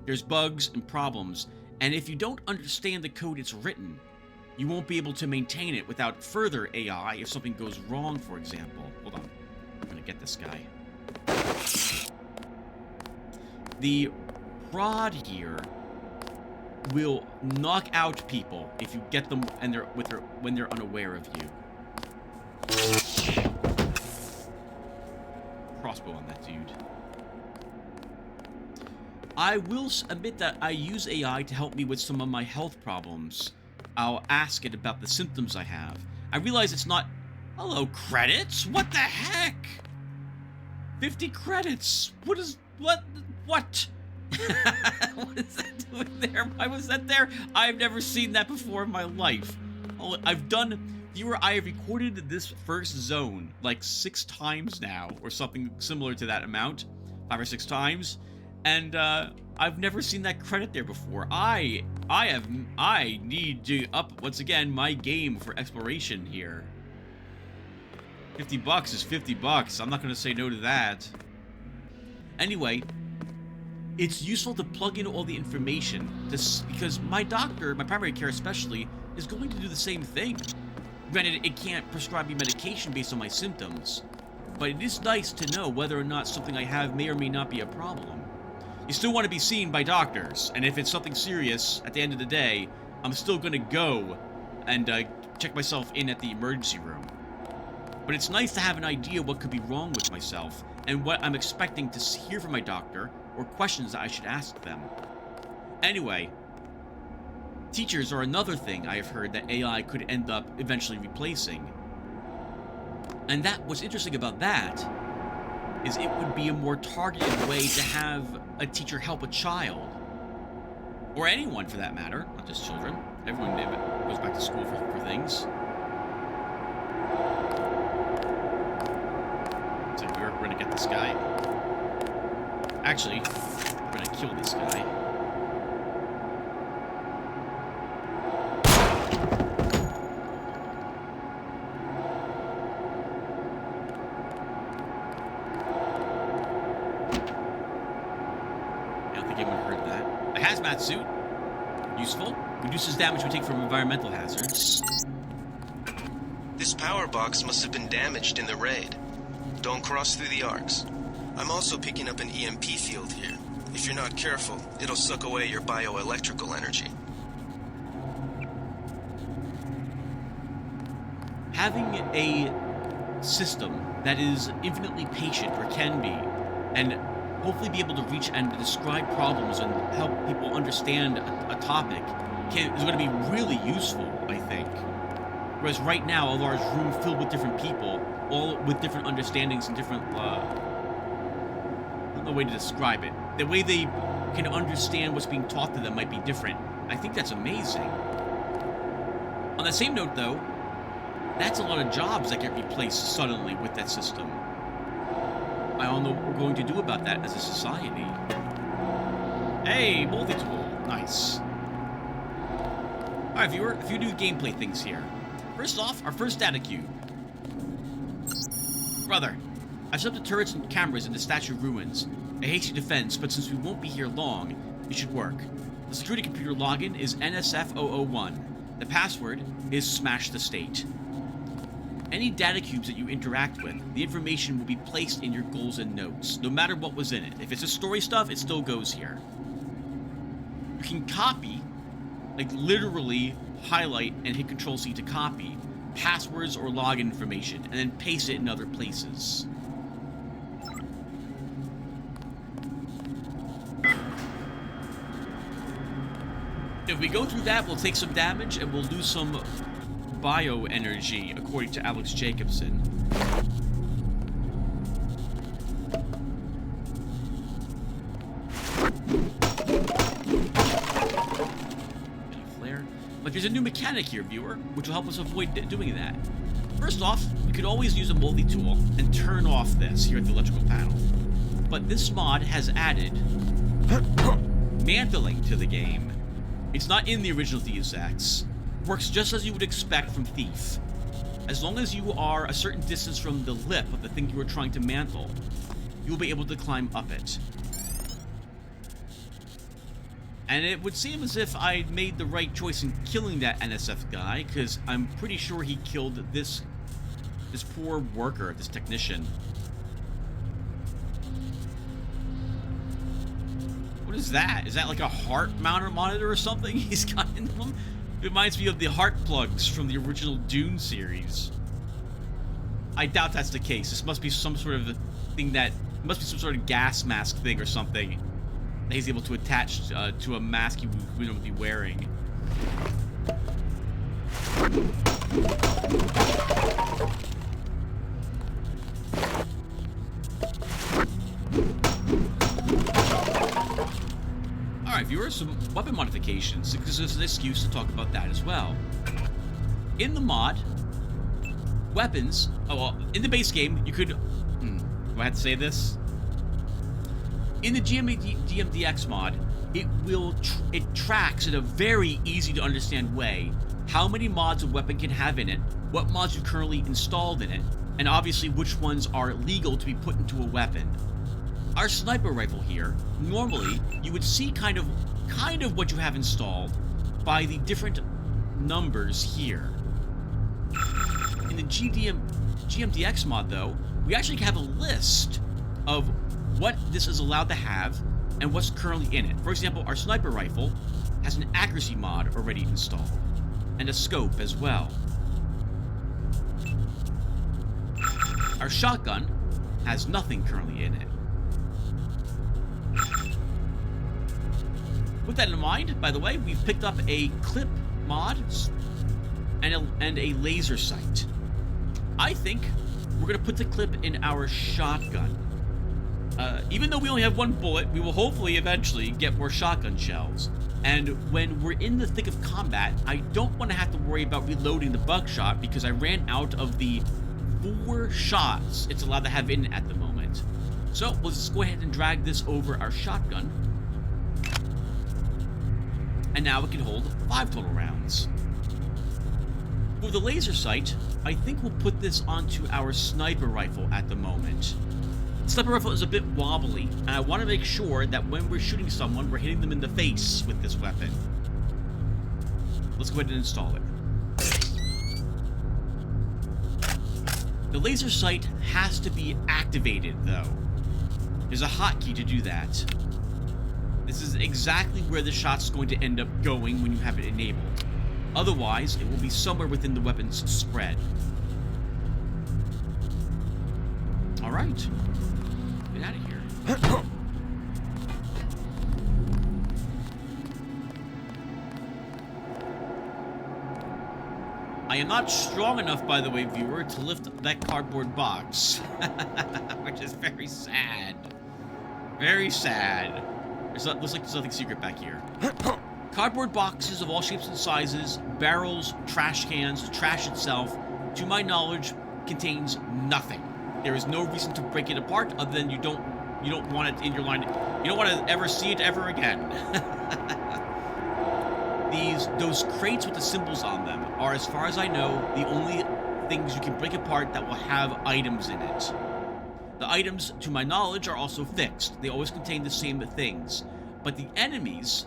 There's bugs and problems, and if you don't understand the code it's written, you won't be able to maintain it without further AI if something goes wrong, for example. Hold on. I'm gonna get this guy. The prod here will knock out people if you get them and when they're unaware of you. Crossbow on that dude. I will admit that I use AI to help me with some of my health problems. I'll ask it about the symptoms I have. I realize it's not... Hello, credits? What the heck? 50 credits. What? What is that doing there? Why was that there? I've never seen that before in my life. Oh, I have recorded this first zone like 6 times now, or something similar to that amount, 5 or 6 times, and I've never seen that credit there before. I need to up once again my game for exploration here. $50 is $50. I'm not going to say no to that. Anyway, it's useful to plug in all the information because my doctor, my primary care especially, is going to do the same thing. Granted, it can't prescribe me medication based on my symptoms, but it is nice to know whether or not something I have may or may not be a problem. You still want to be seen by doctors, and if it's something serious, at the end of the day, I'm still going to go and check myself in at the emergency room. But it's nice to have an idea what could be wrong with myself, and what I'm expecting to hear from my doctor, or questions that I should ask them. Anyway, teachers are another thing I have heard that AI could end up eventually replacing. And what's interesting about that is it would be a more targeted way to have a teacher help a child. Or anyone for that matter, not just children. Everyone goes back to school for things. So we're gonna get this guy. Actually, we're gonna kill this guy. Hazmat suit. Useful. Reduces damage we take from environmental hazards. This power box must have been damaged in the raid. Don't cross through the arcs. I'm also picking up an EMP field here. If you're not careful, it'll suck away your bioelectrical energy. Having a system that is infinitely patient, or can be, and hopefully be able to reach and describe problems and help people understand a topic is going to be really useful, I think. Whereas right now, a large room filled with different people, all with different understandings and different, I don't know a way to describe it. The way they can understand what's being taught to them might be different. I think that's amazing. On that same note, though, that's a lot of jobs that get replaced suddenly with that system. I don't know what we're going to do about that as a society. Hey, multi-tool. Nice. Alright, viewer, a few new gameplay things here. First off, our first data cube. Brother, I've set up the turrets and cameras in the statue ruins. A hasty defense, but since we won't be here long, it should work. The security computer login is NSF001. The password is Smash the State. Any data cubes that you interact with, the information will be placed in your goals and notes, no matter what was in it. If it's a story stuff, it still goes here. You can copy, like literally highlight and hit Control-C to copy passwords or login information, and then paste it in other places. If we go through that, we'll take some damage and we'll lose some bioenergy, according to Alex Jacobson. Flare. But there's a new mechanic here, viewer, which will help us avoid doing that. First off, you could always use a multi-tool and turn off this here at the electrical panel. But this mod has added mantling to the game. It's not in the original Deus Ex. Works just as you would expect from Thief. As long as you are a certain distance from the lip of the thing you are trying to mantle, you will be able to climb up it. And it would seem as if I made the right choice in killing that NSF guy, because I'm pretty sure he killed this poor worker, this technician. What is that? Is that like a heart monitor or something he's got in them? It reminds me of the heart plugs from the original Dune series. I doubt that's the case. This must be some sort of thing that... must be some sort of gas mask thing or something that he's able to attach to a mask he wouldn't be wearing. Alright, viewers, some weapon modifications, because there's an excuse to talk about that as well. In the mod, weapons... oh, well, in the base game, you could... do I have to say this? In the GMDX mod, it tracks in a very easy-to-understand way how many mods a weapon can have in it, what mods you've currently installed in it, and obviously which ones are legal to be put into a weapon. Our sniper rifle here, normally, you would see kind of what you have installed by the different numbers here. In the GMDX mod, though, we actually have a list of what this is allowed to have and what's currently in it. For example, our sniper rifle has an accuracy mod already installed, and a scope as well. Our shotgun has nothing currently in it. With that in mind, by the way, we've picked up a clip mod and a laser sight. I think we're going to put the clip in our shotgun. Even though we only have one bullet, we will hopefully eventually get more shotgun shells. And when we're in the thick of combat, I don't want to have to worry about reloading the buckshot because I ran out of the 4 shots it's allowed to have in it at the moment. So we'll just go ahead and drag this over our shotgun. And now it can hold 5 total rounds. For the laser sight, I think we'll put this onto our sniper rifle at the moment. The sniper rifle is a bit wobbly, and I want to make sure that when we're shooting someone, we're hitting them in the face with this weapon. Let's go ahead and install it. The laser sight has to be activated, though. There's a hotkey to do that. This is exactly where the shot's going to end up going when you have it enabled. Otherwise, it will be somewhere within the weapon's spread. Alright. Get out of here. I am not strong enough, by the way, viewer, to lift that cardboard box. Which is very sad. Very sad. Looks like there's nothing secret back here. Cardboard boxes of all shapes and sizes, barrels, trash cans, the trash itself, to my knowledge, contains nothing. There is no reason to break it apart other than you don't want it in your line. You don't want to ever see it ever again. Those crates with the symbols on them are, as far as I know, the only things you can break apart that will have items in it. The items, to my knowledge, are also fixed. They always contain the same things. But the enemies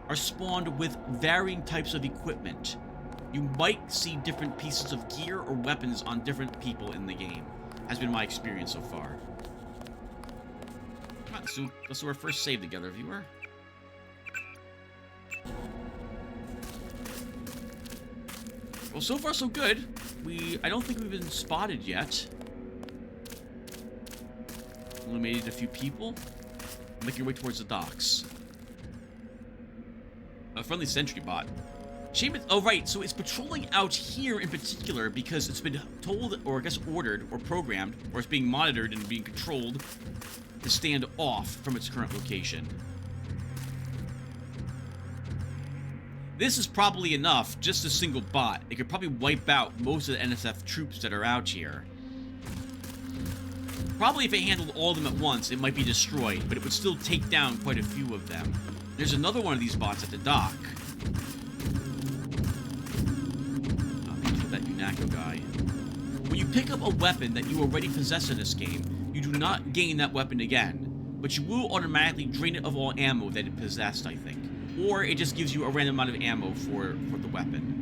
are spawned with varying types of equipment. You might see different pieces of gear or weapons on different people in the game. Has been my experience so far. Let's do our first save together, viewer. Well, so far so good. I don't think we've been spotted yet. Eliminated a few people. Make your way towards the docks. A friendly sentry bot. Oh, right. So it's patrolling out here in particular because it's been told, or I guess ordered, or programmed, or it's being monitored and being controlled to stand off from its current location. This is probably enough, just a single bot. It could probably wipe out most of the NSF troops that are out here. Probably if it handled all of them at once, it might be destroyed, but it would still take down quite a few of them. There's another one of these bots at the dock. That UNATCO guy. When you pick up a weapon that you already possess in this game, you do not gain that weapon again, but you will automatically drain it of all ammo that it possessed, I think. Or it just gives you a random amount of ammo for the weapon.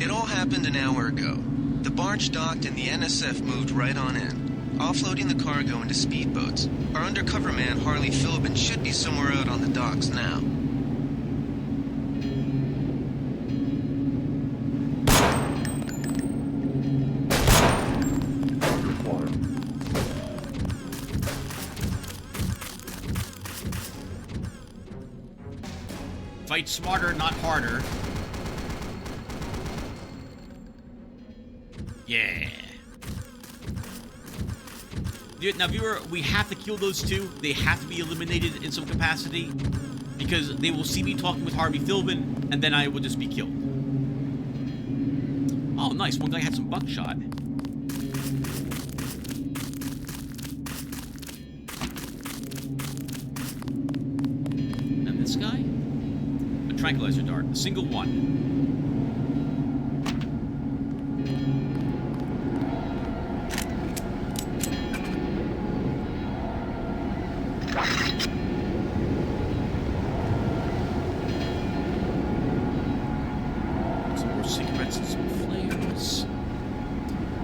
It all happened an hour ago. The barge docked and the NSF moved right on in, offloading the cargo into speedboats. Our undercover man, Harley Philbin, should be somewhere out on the docks now. Fight smarter, not harder. Yeah. Now, viewer, we have to kill those two. They have to be eliminated in some capacity because they will see me talking with Harvey Philbin, and then I will just be killed. Oh, nice. One guy had some buckshot. And this guy? A tranquilizer dart. A single one.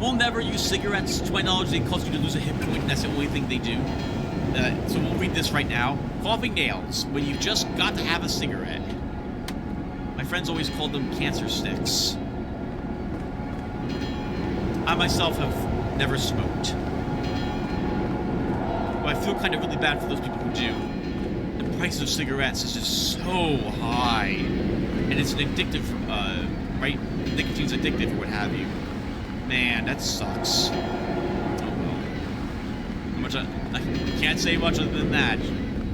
We'll never use cigarettes. To my knowledge, they cause you to lose a hit point. That's the only thing they do. So we'll read this right now. Coughing nails. When you've just got to have a cigarette. My friends always called them cancer sticks. I myself have never smoked. But I feel kind of really bad for those people who do. The price of cigarettes is just so high. And it's an addictive, right? Nicotine's addictive or what have you. Man, that sucks. Oh well. I can't say much other than that.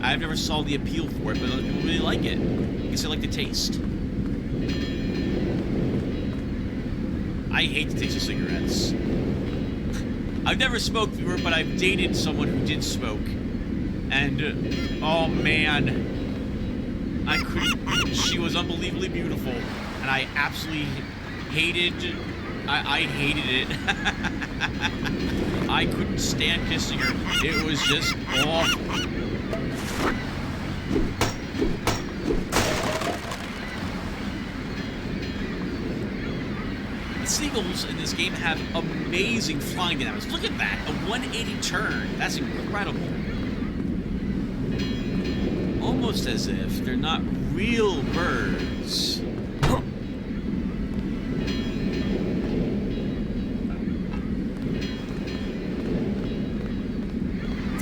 I've never saw the appeal for it, but other people really like it. I guess they like the taste. I hate the taste of cigarettes. I've never smoked, but I've dated someone who did smoke. And, oh man. I couldn't. She was unbelievably beautiful. And I absolutely hated... I hated it. I couldn't stand kissing her. It was just awful. The vehicles in this game have amazing flying dynamics. Look at that, a 180 turn. That's incredible. Almost as if they're not real birds.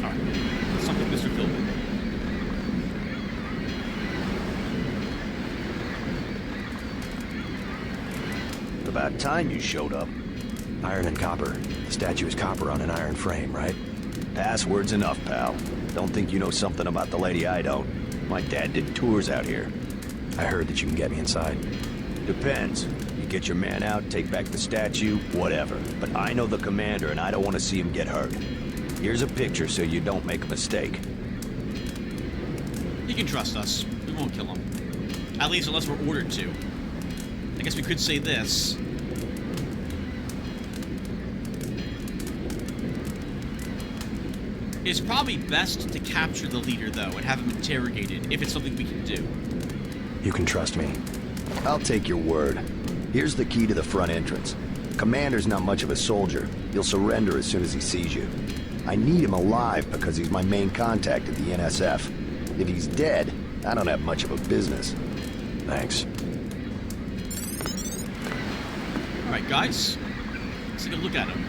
Alright, something Mr. Philbin. About time you showed up. Iron and copper. The statue is copper on an iron frame, right? Password's enough, pal. Don't think you know something about the lady I don't. My dad did tours out here. I heard that you can get me inside. Depends. You get your man out, take back the statue, whatever. But I know the commander and I don't want to see him get hurt. Here's a picture so you don't make a mistake. You can trust us. We won't kill him. At least unless we're ordered to. I guess we could say this. It's probably best to capture the leader, though, and have him interrogated, if it's something we can do. You can trust me. I'll take your word. Here's the key to the front entrance. Commander's not much of a soldier. He'll surrender as soon as he sees you. I need him alive because he's my main contact at the NSF. If he's dead, I don't have much of a business. Thanks. Alright, guys. Let's take a look at him.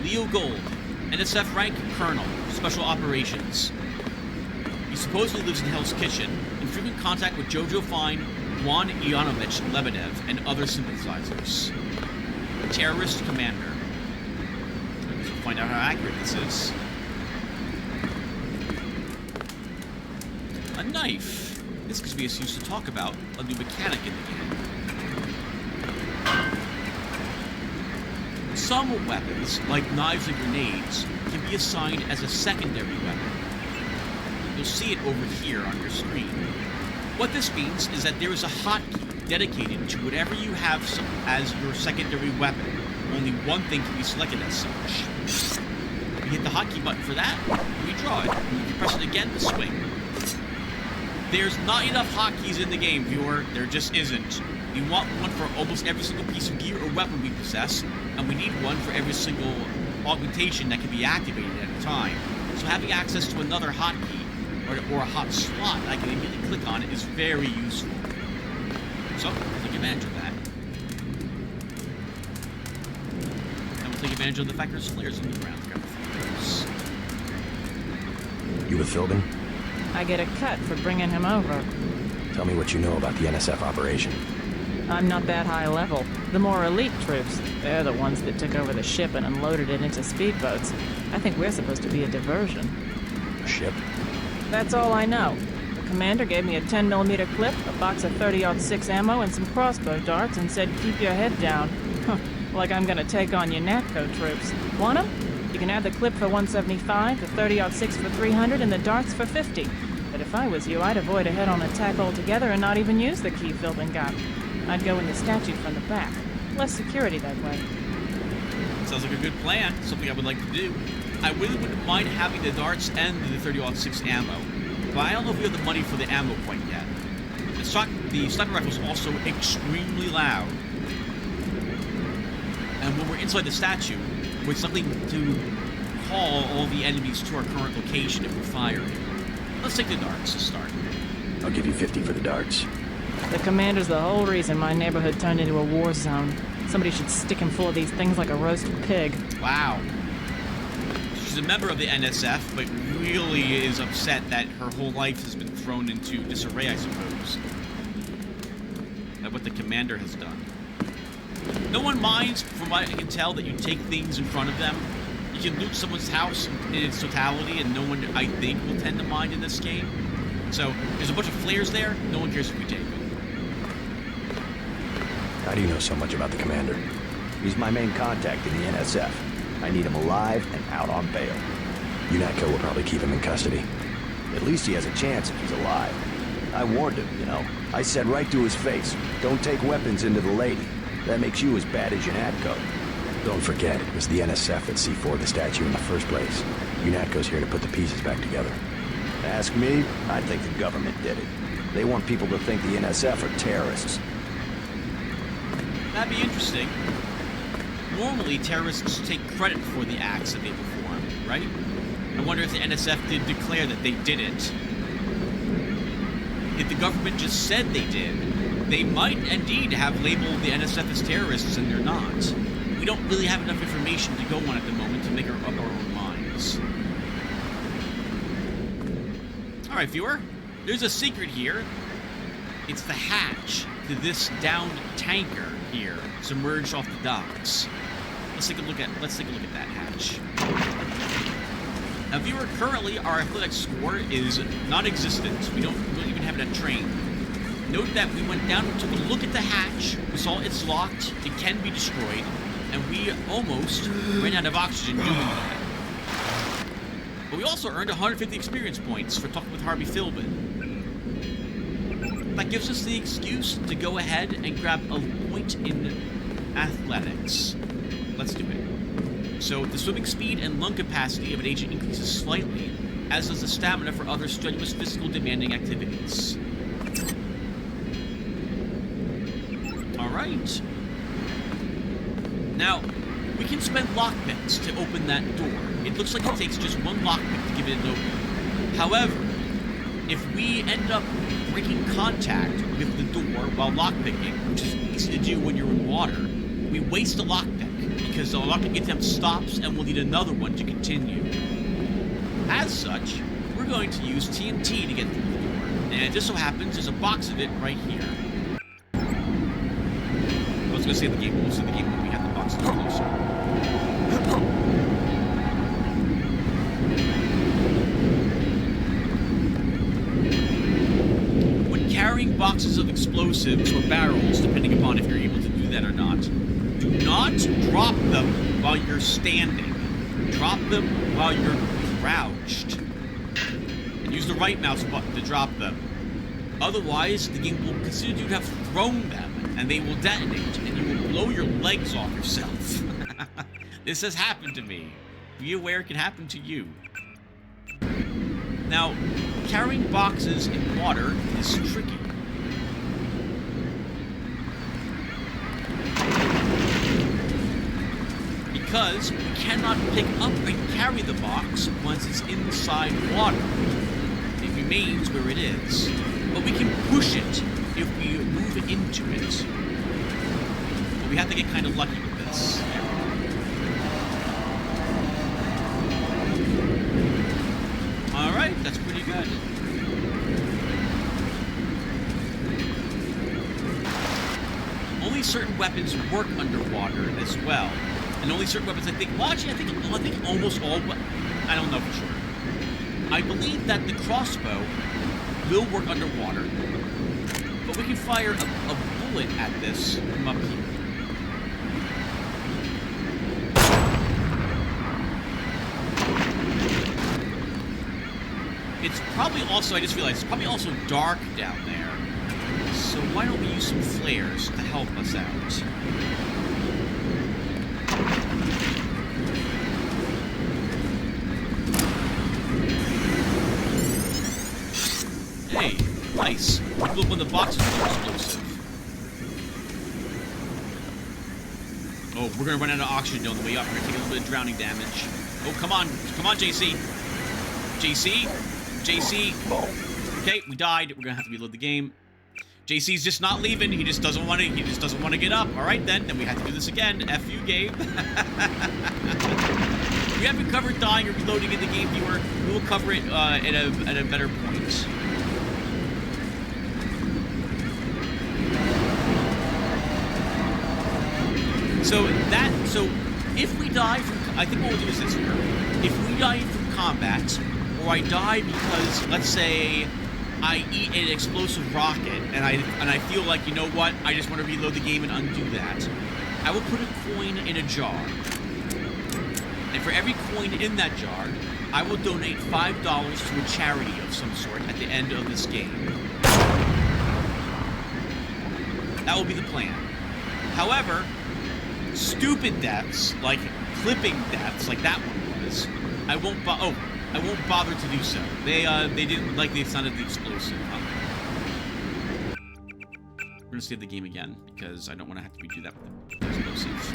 Leo Gold. NSF rank, Colonel, Special Operations. He supposedly lives in Hell's Kitchen, in frequent contact with Jojo Fine, Juan Ivanovich Lebedev, and other sympathizers. Terrorist Commander. I guess we'll find out how accurate this is. A knife. This gives me a excuse to talk about a new mechanic in the game. Some weapons, like knives and grenades, can be assigned as a secondary weapon. You'll see it over here on your screen. What this means is that there is a hotkey dedicated to whatever you have as your secondary weapon. Only one thing can be selected as such. You hit the hotkey button for that, you draw it, and you can press it again to swing. There's not enough hotkeys in the game, viewer. There just isn't. We want one for almost every single piece of gear or weapon we possess, and we need one for every single augmentation that can be activated at a time. So having access to another hotkey, or a hot slot I can immediately click on is very useful. So, we'll take advantage of that. And we'll take advantage of the fact there's flares on the ground. Grab a few of those. You with Philbin? I get a cut for bringing him over. Tell me what you know about the NSF operation. I'm not that high level. The more elite troops, they're the ones that took over the ship and unloaded it into speedboats. I think we're supposed to be a diversion. A ship? That's all I know. The commander gave me a 10mm clip, a box of 30-06 ammo, and some crossbow darts and said, keep your head down. Like I'm gonna take on UNATCO troops. Want them? You can have the clip for 175, the 30-06 for 300, and the darts for 50. But if I was you, I'd avoid a head-on attack altogether and not even use the key Philbin got. I'd go in the statue from the back. Less security that way. Sounds like a good plan. Something I would like to do. I really wouldn't mind having the darts and the 30-06 ammo, but I don't know if we have the money for the ammo quite yet. The sniper rifle is also extremely loud. And when we're inside the statue, we're something to call all the enemies to our current location if we're firing. Let's take the darts to start. I'll give you 50 for the darts. The commander's the whole reason my neighborhood turned into a war zone. Somebody should stick him full of these things like a roasted pig. Wow. She's a member of the NSF, but really is upset that her whole life has been thrown into disarray, I suppose. At what the commander has done. No one minds, from what I can tell, that you take things in front of them. You can loot someone's house in its totality, and no one, I think, will tend to mind in this game. So, there's a bunch of flares there, no one cares if we take them. How do you know so much about the commander? He's my main contact in the NSF. I need him alive and out on bail. UNATCO will probably keep him in custody. At least he has a chance if he's alive. I warned him, you know. I said right to his face, don't take weapons into the lady. That makes you as bad as UNATCO. Don't forget, it was the NSF that C4'd the statue in the first place. UNATCO's here to put the pieces back together. Ask me, I think the government did it. They want people to think the NSF are terrorists. That'd be interesting. Normally, terrorists take credit for the acts that they perform, right? I wonder if the NSF did declare that they did it. If the government just said they did, they might indeed have labeled the NSF as terrorists, and they're not. We don't really have enough information to go on at the moment to make up our own minds. Alright, viewer. There's a secret here. It's the hatch to this downed tanker here, submerged off the docks. Let's take a look at that hatch. Now, viewer, currently our athletics score is non-existent. We don't even have it at train. Note that we went down and took a look at the hatch. We saw it's locked. It can be destroyed, and we almost ran out of oxygen doing that. But we also earned 150 experience points for talking with Harvey Philbin. That gives us the excuse to go ahead and grab a point in athletics. Let's do it. So the swimming speed and lung capacity of an agent increases slightly, as does the stamina for other strenuous physical demanding activities. Alright. Now, we can spend lockpicks to open that door. It looks like it takes just one lockpick to give it an open. However, if we end up breaking contact with the door while lockpicking, which is easy to do when you're in water, we waste a lockpick, because the lockpick attempt stops and we'll need another one to continue. As such, we're going to use TNT to get through the door, and it just so happens there's a box of it right here. I was going to say the game, we'll see the game when we have the box closer. Carrying boxes of explosives or barrels, depending upon if you're able to do that or not. Do not drop them while you're standing. Drop them while you're crouched. And use the right mouse button to drop them. Otherwise, the game will consider you to have thrown them, and they will detonate, and you will blow your legs off yourself. This has happened to me. Be aware it can happen to you. Now, carrying boxes in water is tricky. Because we cannot pick up and carry the box once it's inside water. It remains where it is. But we can push it if we move into it. But we have to get kind of lucky with this. Alright, that's pretty good. Only certain weapons work underwater as well. And only certain weapons, I think, well, actually, I think almost all, but I don't know for sure. I believe that the crossbow will work underwater, but we can fire a bullet at this from up here. It's probably also, I just realized, it's probably also dark down there. So why don't we use some flares to help us out? Hey, nice. We blew up one of the boxes with the explosive. Oh, we're gonna run out of oxygen on the way up. We're gonna take a little bit of drowning damage. Oh, come on, JC. JC? Okay, we died. We're gonna have to reload the game. JC's just not leaving. He just doesn't want to get up. All right, then we have to do this again. F you, game. We haven't covered dying or reloading in the game, viewer. We will cover it at a better point. So if we die from, I think what we'll do is this here. If we die from combat, or I die because, let's say, I eat an explosive rocket, and I feel like, you know what, I just want to reload the game and undo that, I will put a coin in a jar. And for every coin in that jar, I will donate $5 to a charity of some sort at the end of this game. That will be the plan. However, stupid deaths, like clipping deaths, like that one was, I won't bother to do so. They didn't like the sound of the explosive. We're gonna save the game again, because I don't want to have to redo that with the explosives.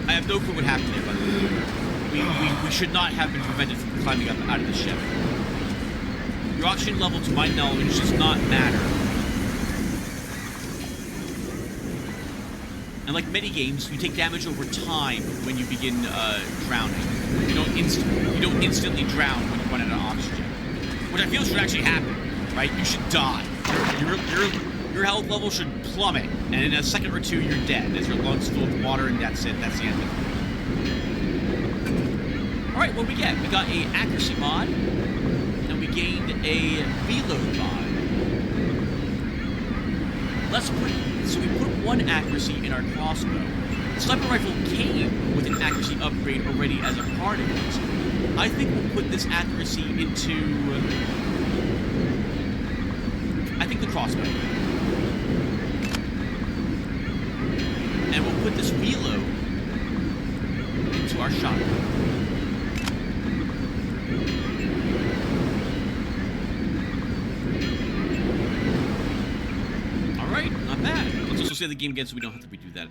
I have no clue what happened there, by the way. We should not have been prevented from climbing up out of the ship. Your oxygen level, to my knowledge, does not matter. And like many games, you take damage over time when you begin drowning. You don't instantly drown when you run out of oxygen, which I feel should actually happen, right? You should die. Your health level should plummet, and in a second or two, you're dead as your lungs fill with water, and that's it. That's the end of it. All right, what do we get? We got a accuracy mod. We gained a reload mod. So we put one accuracy in our crossbow. The sniper rifle came with an accuracy upgrade already as a part of it. I think we'll put this accuracy into, I think, the crossbow. And we'll put this reload into our shotgun. Say the game again so we don't have to redo that.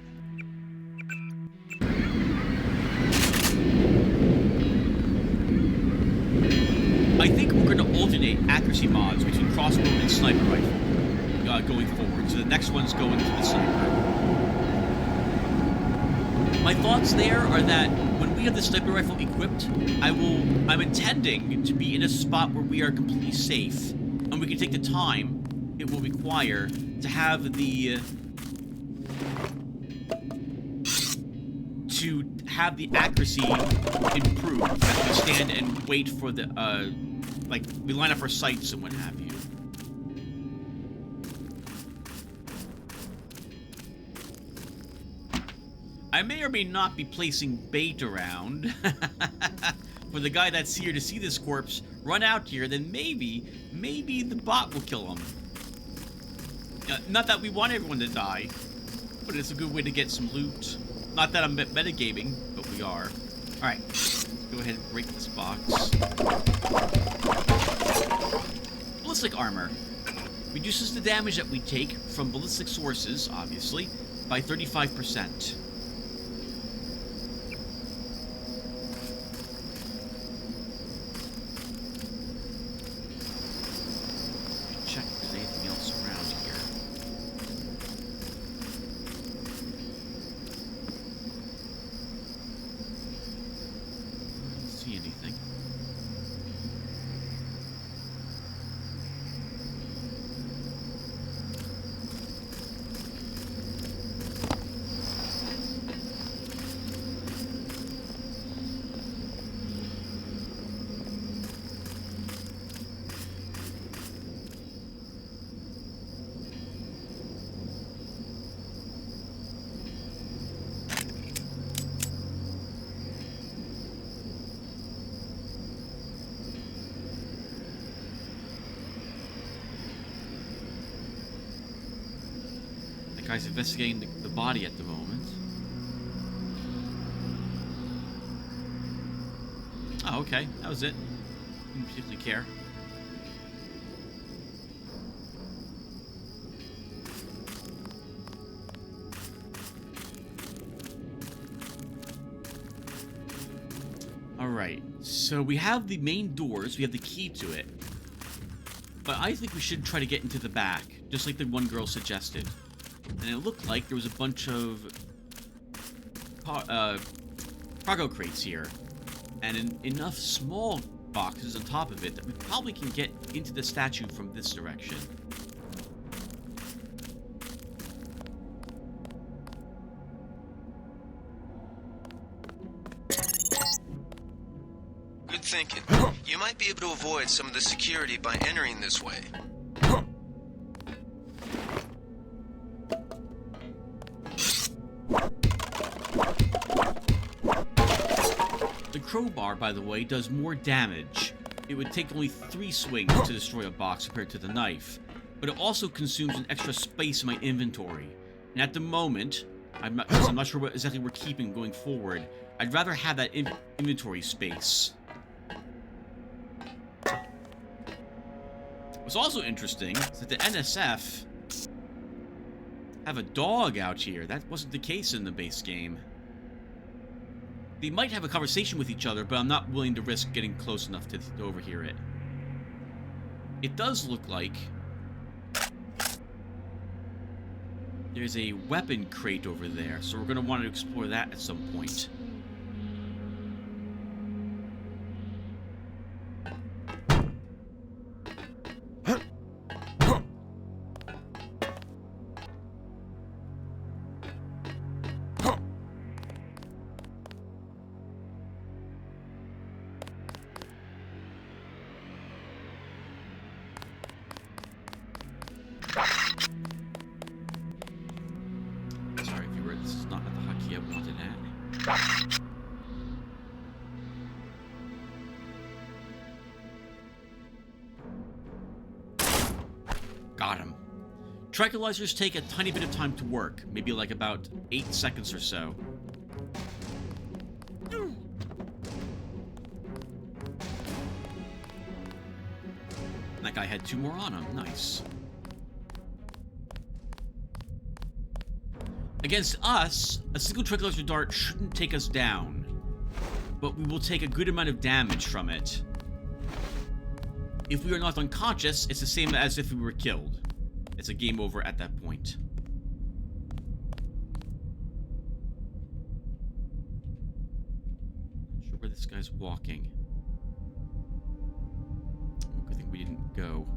I think we're going to alternate accuracy mods between crossbow and sniper rifle going forward. So the next one's going to the sniper. My thoughts there are that when we have the sniper rifle equipped, I'm intending to be in a spot where we are completely safe, and we can take the time it will require to have the accuracy improved as we stand and wait for the, like, we line up our sights and what have you. I may or may not be placing bait around for the guy that's here to see this corpse run out here, then maybe the bot will kill him. Not that we want everyone to die, but it's a good way to get some loot. Not that I'm metagaming, but we are. Alright, let's go ahead and break this box. Ballistic armor. Reduces the damage that we take from ballistic sources, obviously, by 35%. Check if there's anything else around here. Anything. Guy's investigating the body at the moment. Oh, okay. That was it. Didn't particularly care. Alright. So we have the main doors. We have the key to it. But I think we should try to get into the back, just like the one girl suggested. And it looked like there was a bunch of cargo crates here, and enough small boxes on top of it that we probably can get into the statue from this direction. Good thinking. You might be able to avoid some of the security by entering this way. The crowbar, by the way, does more damage. It would take only 3 swings to destroy a box compared to the knife. but it also consumes an extra space in my inventory. And at the moment, I'm not sure what exactly we're keeping going forward. I'd rather have that inventory space. What's also interesting is that the NSF have a dog out here. That wasn't the case in the base game. They might have a conversation with each other, but I'm not willing to risk getting close enough to overhear it. It does look like there's a weapon crate over there, so we're going to want to explore that at some point. Got him. Tranquilizers take a tiny bit of time to work, maybe like about 8 seconds or so. That guy had 2 more on him. Nice. Against us, a single tranquilizer dart shouldn't take us down, but we will take a good amount of damage from it. If we are not unconscious, it's the same as if we were killed. It's a game over at that point. Not sure where this guy's walking. Good thing we didn't go.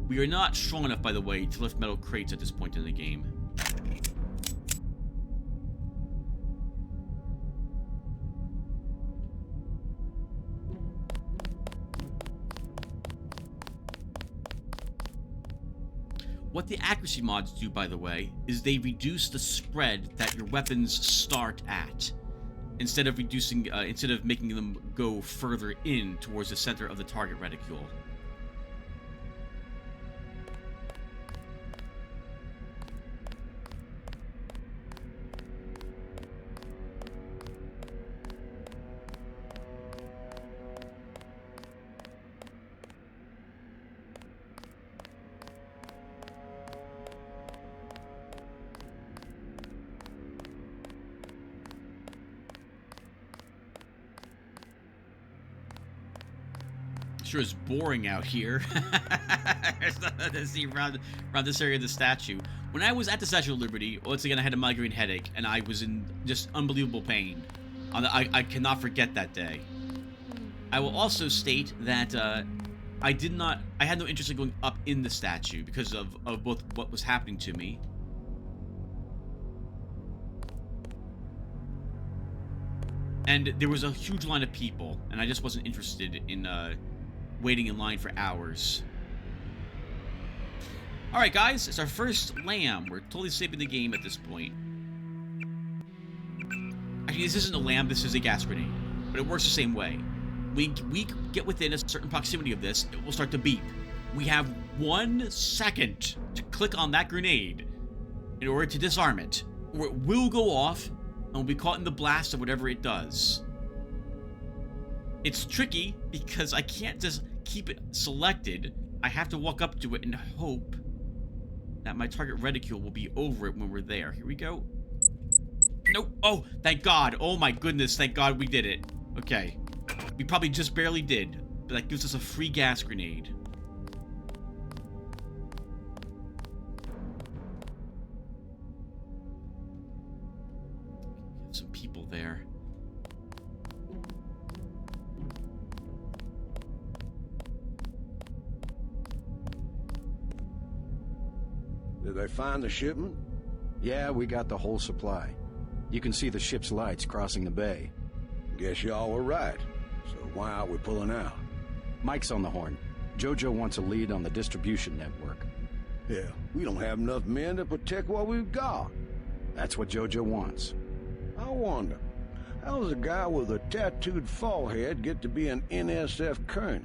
We are not strong enough, by the way, to lift metal crates at this point in the game. What the accuracy mods do, by the way, is they reduce the spread that your weapons start at, instead of making them go further in towards the center of the target reticule. Sure is boring out here. There's nothing to see around this area of the statue. When I was at the Statue of Liberty, once again I had a migraine headache and I was in just unbelievable pain. I cannot forget that day. I will also state that I had no interest in going up in the statue because of both what was happening to me. And there was a huge line of people, and I just wasn't interested in waiting in line for hours. Alright guys, it's our first lamb. We're totally saving the game at this point. Actually, this isn't a lamb, this is a gas grenade. But it works the same way. We get within a certain proximity of this, it will start to beep. We have 1 second to click on that grenade in order to disarm it, or it will go off and we'll be caught in the blast of whatever it does. It's tricky because I can't just keep it selected. I have to walk up to it and hope that my target reticule will be over it when we're there. Here we go. Nope. Oh, thank God. Oh my goodness. Thank God we did it. Okay. We probably just barely did, but that gives us a free gas grenade. Some people there. Did they find the shipment? Yeah, we got the whole supply. You can see the ship's lights crossing the bay. Guess y'all were right. So why are we pulling out? Mike's on the horn. Jojo wants a lead on the distribution network. Yeah, we don't have enough men to protect what we've got. That's what Jojo wants. I wonder, how does a guy with a tattooed forehead get to be an NSF colonel?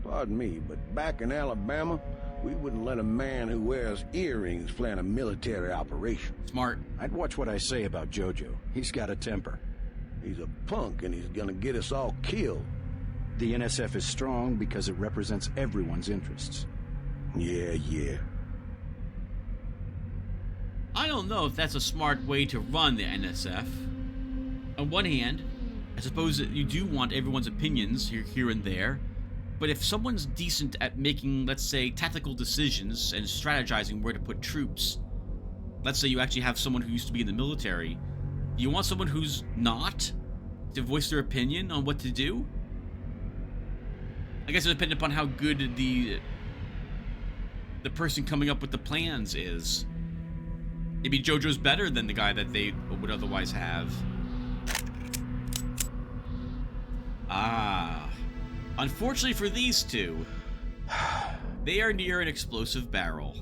Pardon me, but back in Alabama, we wouldn't let a man who wears earrings plan a military operation. Smart. I'd watch what I say about Jojo. He's got a temper. He's a punk and he's gonna get us all killed. The NSF is strong because it represents everyone's interests. Yeah. I don't know if that's a smart way to run the NSF. On one hand, I suppose that you do want everyone's opinions here and there, but if someone's decent at making, let's say, tactical decisions and strategizing where to put troops, let's say you actually have someone who used to be in the military, do you want someone who's not to voice their opinion on what to do? I guess it depends upon how good the person coming up with the plans is. Maybe Jojo's better than the guy that they would otherwise have. Ah. Unfortunately for these two, they are near an explosive barrel.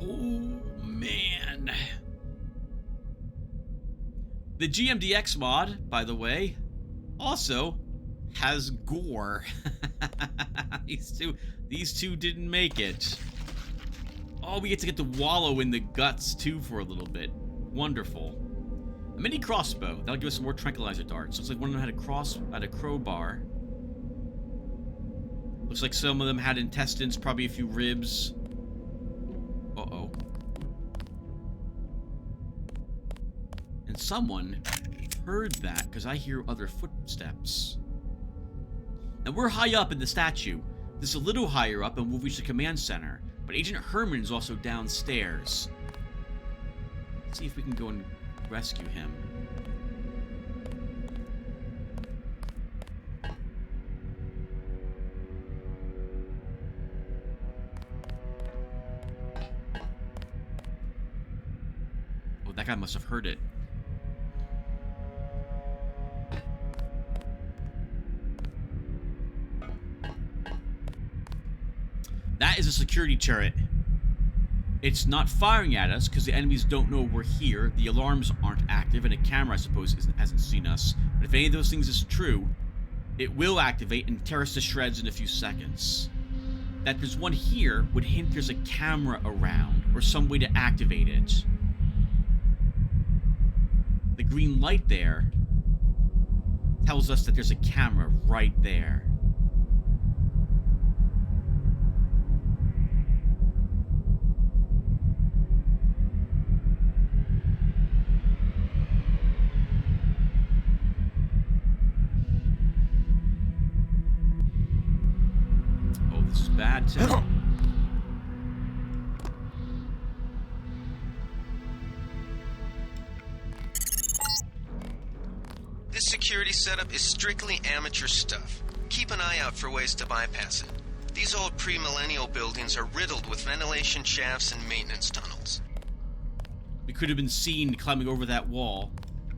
Oh, man. The GMDX mod, by the way, also has gore. These two didn't make it. Oh, we get to wallow in the guts too for a little bit. Wonderful. A mini crossbow. That'll give us some more tranquilizer darts. Looks like one of them had a crowbar. Looks like some of them had intestines, probably a few ribs. Uh-oh. And someone heard that, because I hear other footsteps. Now, we're high up in the statue. This is a little higher up, and we'll reach the command center. But Agent Herman is also downstairs. Let's see if we can go and rescue him. Oh, that guy must have heard it. That is a security turret. It's not firing at us because the enemies don't know we're here. The alarms aren't active, and a camera, I suppose, hasn't seen us. But if any of those things is true, it will activate and tear us to shreds in a few seconds. That there's one here would hint there's a camera around, or some way to activate it. The green light there tells us that there's a camera right there. Bad too. This security setup is strictly amateur stuff. Keep an eye out for ways to bypass it. These old pre-millennial buildings are riddled with ventilation shafts and maintenance tunnels. We could have been seen climbing over that wall.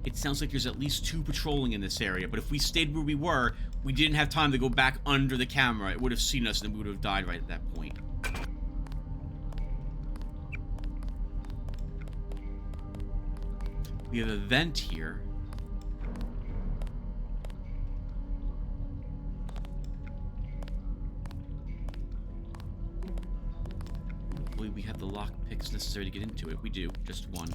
It sounds like there's at least 2 patrolling in this area, but if we stayed where we were, we didn't have time to go back under the camera. It would have seen us and we would have died right at that point. We have a vent here. Hopefully we have the lock picks necessary to get into it. We do, just one.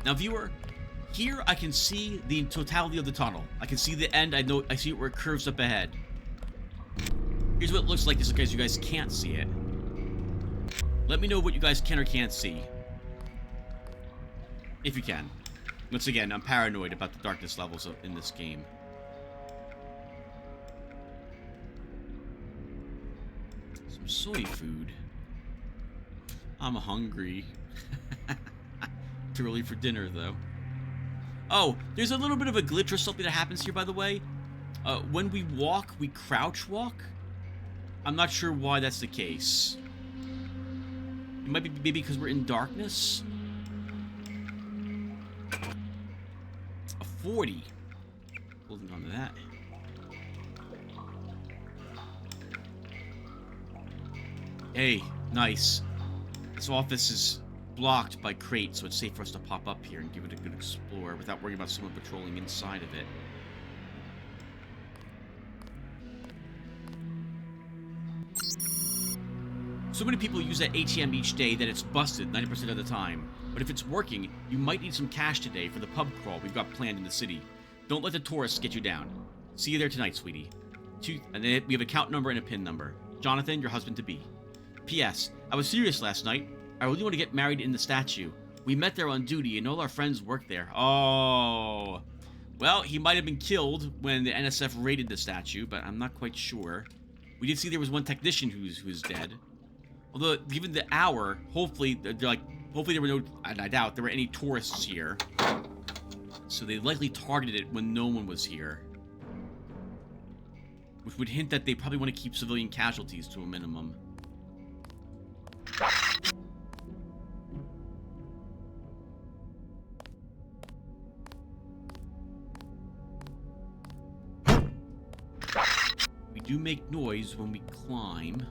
Now, viewer, here I can see the totality of the tunnel. I can see the end. I see it where it curves up ahead. Here's what it looks like, just in case you guys can't see it. Let me know what you guys can or can't see. If you can. Once again, I'm paranoid about the darkness levels in this game. Some soy food. I'm hungry. Too early for dinner, though. Oh, there's a little bit of a glitch or something that happens here, by the way. When we walk, we crouch walk. I'm not sure why that's the case. It might be maybe because we're in darkness. A 40. Holding on to that. Hey, nice. This office is blocked by crates, so it's safe for us to pop up here and give it a good explore without worrying about someone patrolling inside of it. So many people use that ATM each day that it's busted 90% of the time. But if it's working, you might need some cash today for the pub crawl we've got planned in the city. Don't let the tourists get you down. See you there tonight, sweetie. And then we have account number and a PIN number. Jonathan, your husband-to-be. P.S. I was serious last night. I really want to get married in the statue. We met there on duty, and all our friends work there. Oh. Well, he might have been killed when the NSF raided the statue, but I'm not quite sure. We did see there was one technician who's dead. Although, given the hour, hopefully there were no, I doubt there were any tourists here. So they likely targeted it when no one was here. Which would hint that they probably want to keep civilian casualties to a minimum. We do make noise when we climb.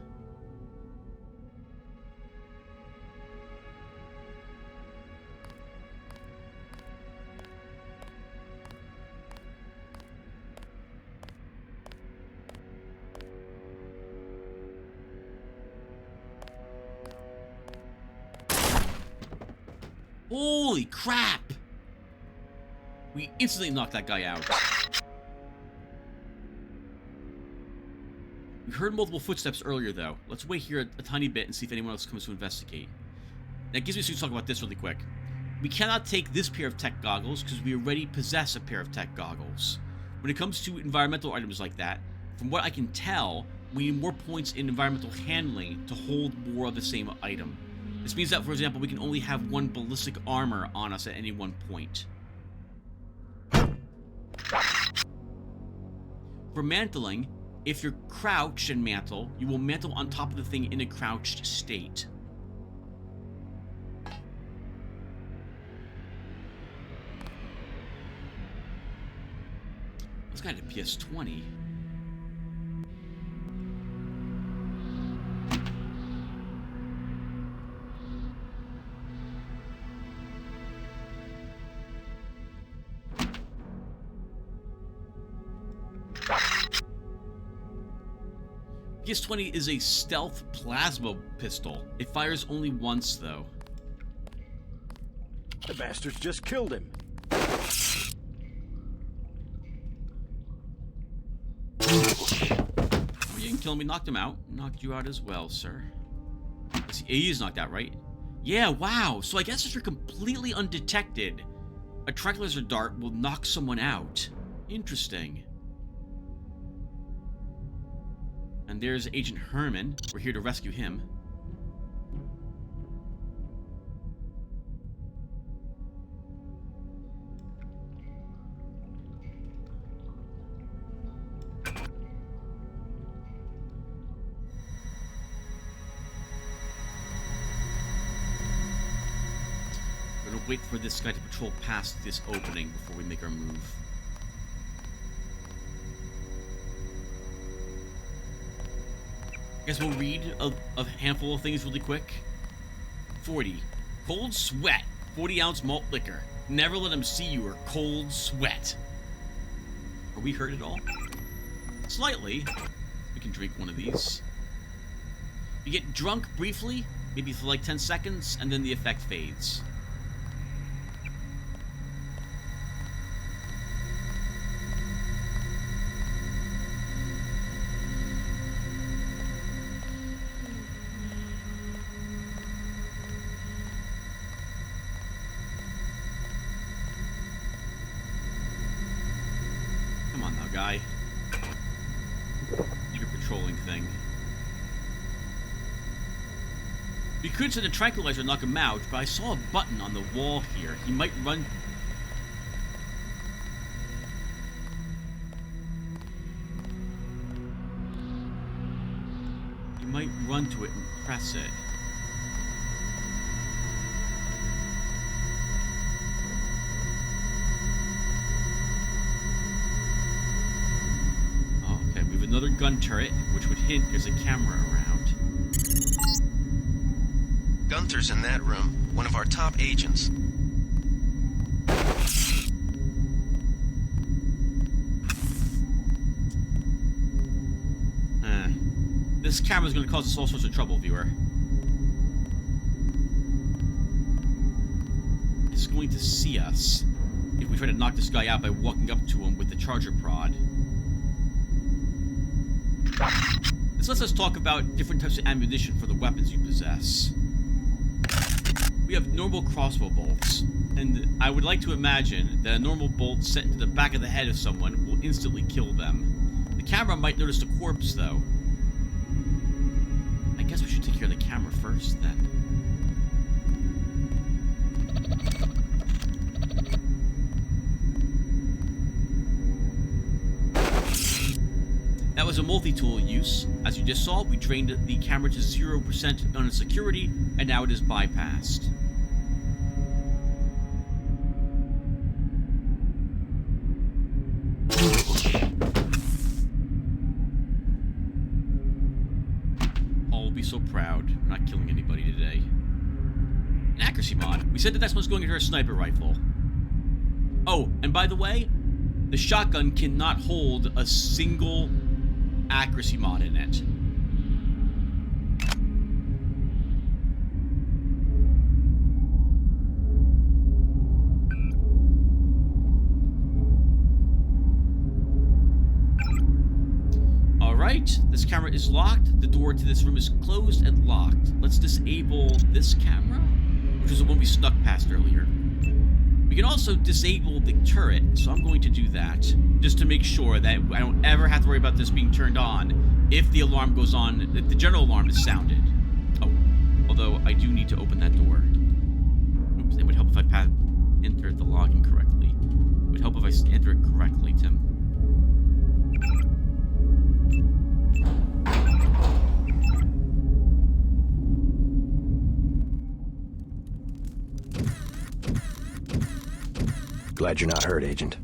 Holy crap! We instantly knocked that guy out. We heard multiple footsteps earlier, though. Let's wait here a tiny bit and see if anyone else comes to investigate. That gives me something to talk about this really quick. We cannot take this pair of tech goggles because we already possess a pair of tech goggles. When it comes to environmental items like that, from what I can tell, we need more points in environmental handling to hold more of the same item. This means that, for example, we can only have one ballistic armor on us at any one point. For mantling, if you're crouched and mantle, you will mantle on top of the thing in a crouched state. This guy had a PS20. PS20 is a stealth plasma pistol. It fires only once, though. The bastards just killed him. You didn't kill him, we knocked him out. Knocked you out as well, sir. Let's see, he is knocked out, right? Yeah, wow. So I guess if you're completely undetected, a tranquilizer dart will knock someone out. Interesting. And there's Agent Herman. We're here to rescue him. We're gonna wait for this guy to patrol past this opening before we make our move. I guess we'll read a handful of things really quick. 40. Cold sweat. 40-ounce malt liquor. Never let them see you or cold sweat. Are we hurt at all? Slightly. We can drink one of these. You get drunk briefly, maybe for like 10 seconds, and then the effect fades. Guy. Need a patrolling thing. We could send a tranquilizer and knock him out, but I saw a button on the wall here. He might run... He might run to it and press it. Another gun turret, which would hint there's a camera around. Gunther's in that room, one of our top agents. This camera's going to cause us all sorts of trouble, viewer. It's going to see us if we try to knock this guy out by walking up to him with the charger prod. This lets us talk about different types of ammunition for the weapons you possess. We have normal crossbow bolts, and I would like to imagine that a normal bolt sent into the back of the head of someone will instantly kill them. The camera might notice the corpse, though. I guess we should take care of the camera first, then. That was a multi-tool use. As you just saw, we drained the camera to 0% on its security, and now it is bypassed. Paul will be so proud. We're not killing anybody today. An accuracy mod. We said that that's what's going into our sniper rifle. Oh, and by the way, the shotgun cannot hold a single accuracy mod in it. Alright, this camera is locked. The door to this room is closed and locked. Let's disable this camera, which is the one we snuck past earlier. We can also disable the turret, so I'm going to do that, just to make sure that I don't ever have to worry about this being turned on if the alarm goes on, if the general alarm is sounded. Oh, although I do need to open that door. Oops, it would help if I entered the login correctly. It would help if I enter it correctly, Tim. Glad you're not hurt, Agent.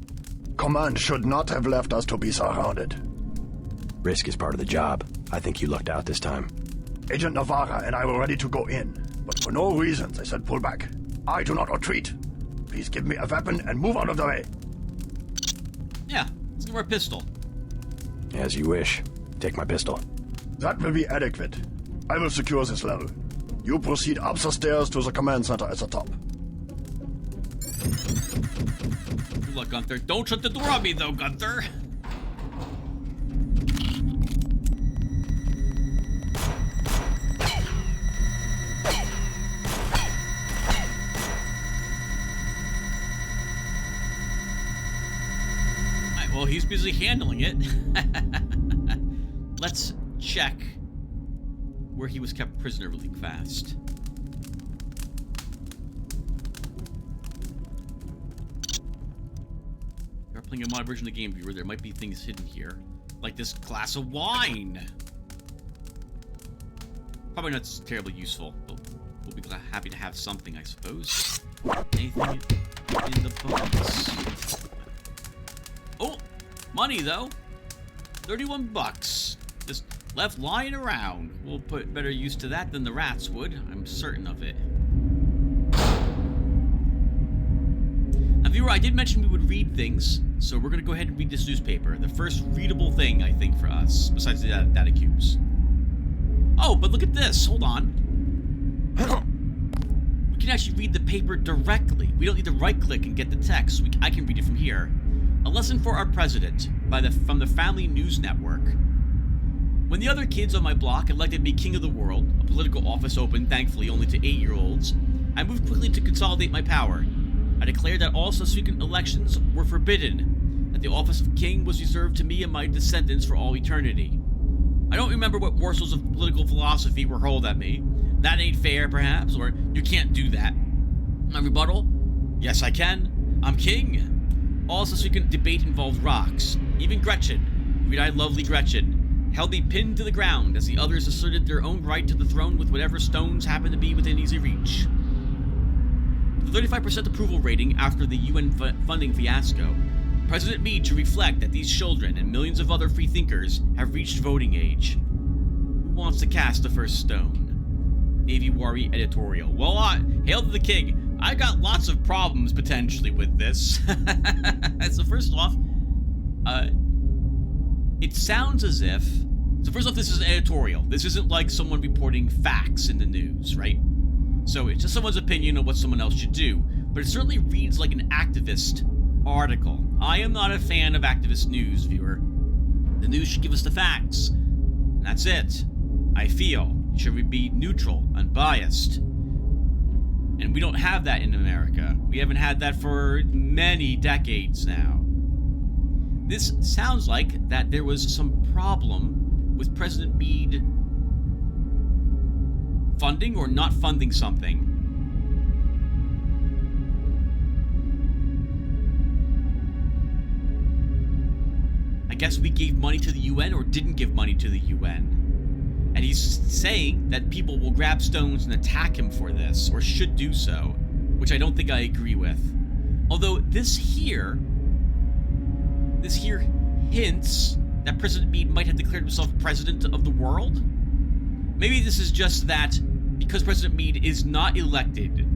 Command should not have left us to be surrounded. Risk is part of the job. I think you lucked out this time. Agent Navarra and I were ready to go in, but for no reason they said pull back. I do not retreat. Please give me a weapon and move out of the way. Yeah, let's give her a pistol. As you wish. Take my pistol. That will be adequate. I will secure this level. You proceed up the stairs to the command center at the top. Good luck, Gunther. Don't shut the door on me, though, Gunther. Alright, well, he's busy handling it. Let's check where he was kept prisoner really fast. Playing a mod version of the game, viewer, there might be things hidden here, like this glass of wine. Probably not terribly useful, but we'll be happy to have something, I suppose. Anything in the box? Oh, money though. 31 bucks. Just left lying around. We'll put better use to that than the rats would. I'm certain of it. Now, viewer, I did mention we would read things, so we're going to go ahead and read this newspaper. The first readable thing, I think, for us, besides the data cubes. Oh, but look at this. Hold on. We can actually read the paper directly. We don't need to right-click and get the text. I can read it from here. A lesson for our president from the Family News Network. When the other kids on my block elected me king of the world, a political office open, thankfully, only to 8-year-olds, I moved quickly to consolidate my power. I declared that all subsequent elections were forbidden, that the office of king was reserved to me and my descendants for all eternity. I don't remember what morsels of political philosophy were hurled at me. That ain't fair, perhaps, or you can't do that. My rebuttal? Yes, I can. I'm king. All subsequent debate involved rocks. Even Gretchen, great-eyed lovely Gretchen, held me pinned to the ground as the others asserted their own right to the throne with whatever stones happened to be within easy reach. The 35% approval rating after the UN funding fiasco, President Meade to reflect that these children and millions of other free thinkers have reached voting age. Who wants to cast the first stone? Navy Worry editorial. Well, hail to the king. I got lots of problems potentially with this. So first off, it sounds as if... So first off, this is an editorial. This isn't like someone reporting facts in the news, right? So it's just someone's opinion on what someone else should do. But it certainly reads like an activist article. I am not a fan of activist news, viewer. The news should give us the facts. And that's it. I feel. Should we be neutral, unbiased? And we don't have that in America. We haven't had that for many decades now. This sounds like that there was some problem with President Meade funding or not funding something. I guess we gave money to the UN or didn't give money to the UN. And he's saying that people will grab stones and attack him for this, or should do so, which I don't think I agree with. Although this here hints that President Meade might have declared himself president of the world. Maybe this is just that because President Meade is not elected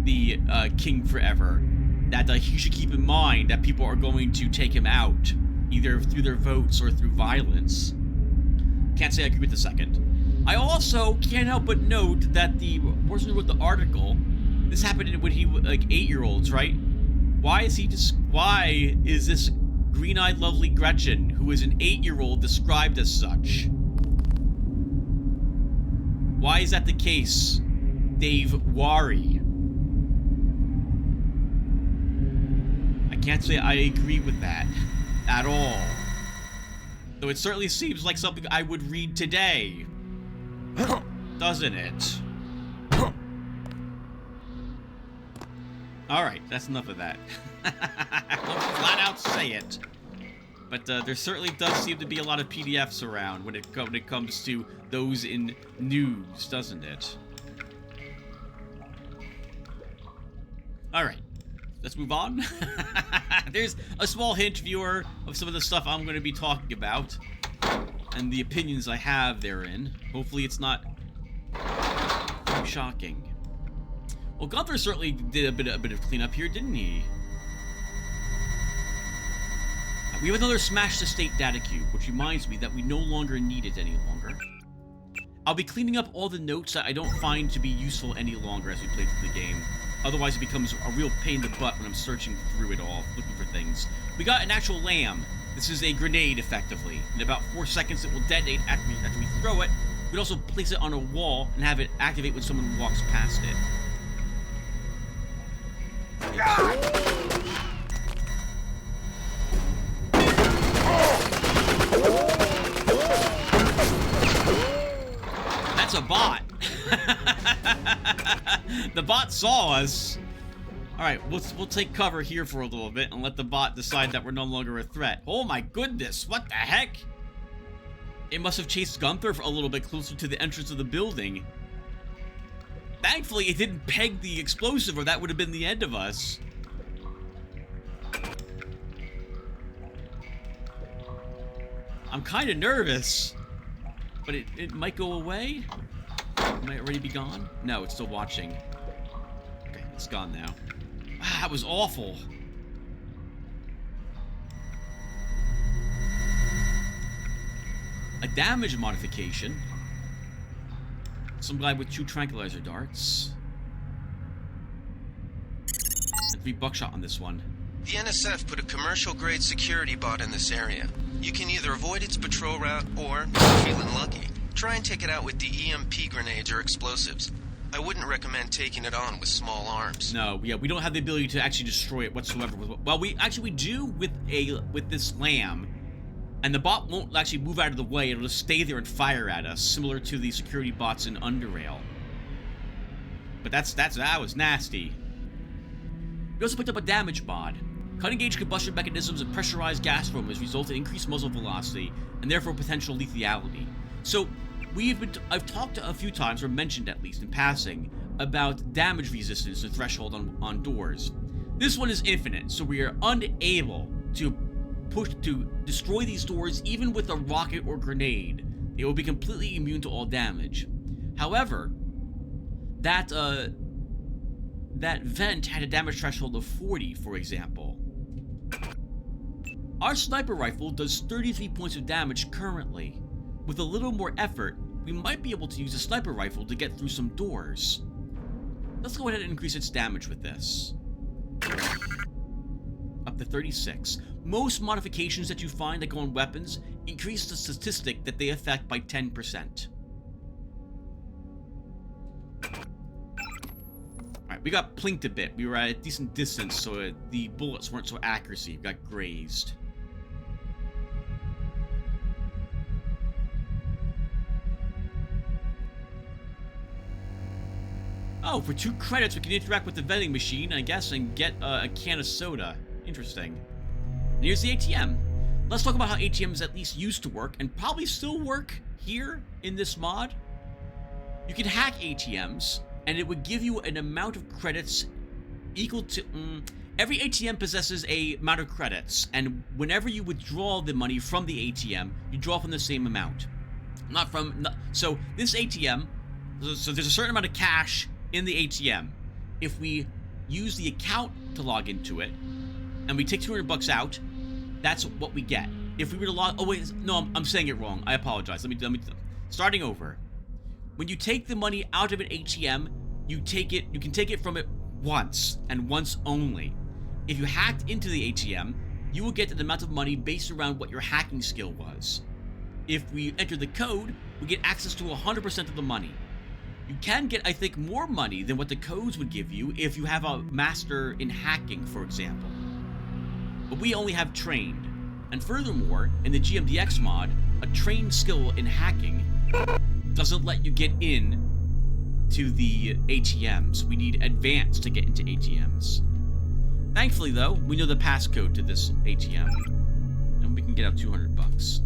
the king forever, that he should keep in mind that people are going to take him out, either through their votes or through violence. Can't say I agree with the second. I also can't help but note that the person who wrote the article, this happened when he was like 8-year-olds, right? Why is this green-eyed lovely Gretchen, who is an 8-year-old, described as such? Why is that the case, Dave Wari? I can't say I agree with that at all. Though it certainly seems like something I would read today. Doesn't it? Alright, that's enough of that. I'll flat out say it. But there certainly does seem to be a lot of PDFs around when it comes to those in news, doesn't it? Alright, let's move on. There's a small hint, viewer, of some of the stuff I'm going to be talking about and the opinions I have therein. Hopefully it's not too shocking. Well, Gunther certainly did a bit of cleanup here, didn't he? We have another Smash the State data cube, which reminds me that we no longer need it any longer. I'll be cleaning up all the notes that I don't find to be useful any longer as we play through the game. Otherwise, it becomes a real pain in the butt when I'm searching through it all, looking for things. We got an actual lamb. This is a grenade, effectively. In about 4 seconds, it will detonate after we throw it. We can also place it on a wall and have it activate when someone walks past it. That's a bot. The bot saw us. Alright, we'll take cover here for a little bit and let the bot decide that we're no longer a threat. Oh my goodness, what the heck? It must have chased Gunther a little bit closer to the entrance of the building. Thankfully, it didn't peg the explosive, or that would have been the end of us. I'm kind of nervous, but it might go away. It might already be gone. No, it's still watching. Okay, it's gone now. Ah, that was awful. A damage modification. Some guy with 2 tranquilizer darts. And 3 buckshot on this one. The NSF put a commercial-grade security bot in this area. You can either avoid its patrol route or, if you're feeling lucky, try and take it out with the EMP grenades or explosives. I wouldn't recommend taking it on with small arms. No, yeah, we don't have the ability to actually destroy it whatsoever. Well, we do with this lamb, and the bot won't actually move out of the way. It'll just stay there and fire at us, similar to the security bots in Underrail. But that was nasty. We also picked up a damage mod. Cutting-edge combustion mechanisms and pressurized gas foams result in increased muzzle velocity and therefore potential lethality. So I've talked a few times, or mentioned at least in passing, about damage resistance and threshold on doors. This one is infinite, so we are unable to destroy these doors even with a rocket or grenade. They will be completely immune to all damage. However, that vent had a damage threshold of 40, for example. Our sniper rifle does 33 points of damage currently. With a little more effort, we might be able to use a sniper rifle to get through some doors. Let's go ahead and increase its damage with this. Up to 36. Most modifications that you find that go on weapons increase the statistic that they affect by 10%. Alright, we got plinked a bit. We were at a decent distance, so the bullets weren't so accuracy. We got grazed. Oh, for 2 credits, we can interact with the vending machine, I guess, and get a can of soda. Interesting. And here's the ATM. Let's talk about how ATMs at least used to work, and probably still work here in this mod. You can hack ATMs, and it would give you an amount of credits equal to... every ATM possesses a amount of credits, and whenever you withdraw the money from the ATM, you draw from the same amount. So this ATM... So there's a certain amount of cash in the ATM. If we use the account to log into it, and we take 200 bucks out, that's what we get. If we were to log... Oh, wait. No, I'm saying it wrong. I apologize. Let me... Starting over. When you take the money out of an ATM, you can take it from it once, and once only. If you hacked into the ATM, you will get an amount of money based around what your hacking skill was. If we enter the code, we get access to 100% of the money. You can get, I think, more money than what the codes would give you if you have a master in hacking, for example. But we only have trained. And furthermore, in the GMDX mod, a trained skill in hacking doesn't let you get in to the ATMs. We need advanced to get into ATMs. Thankfully, though, we know the passcode to this ATM, and we can get out 200 bucks.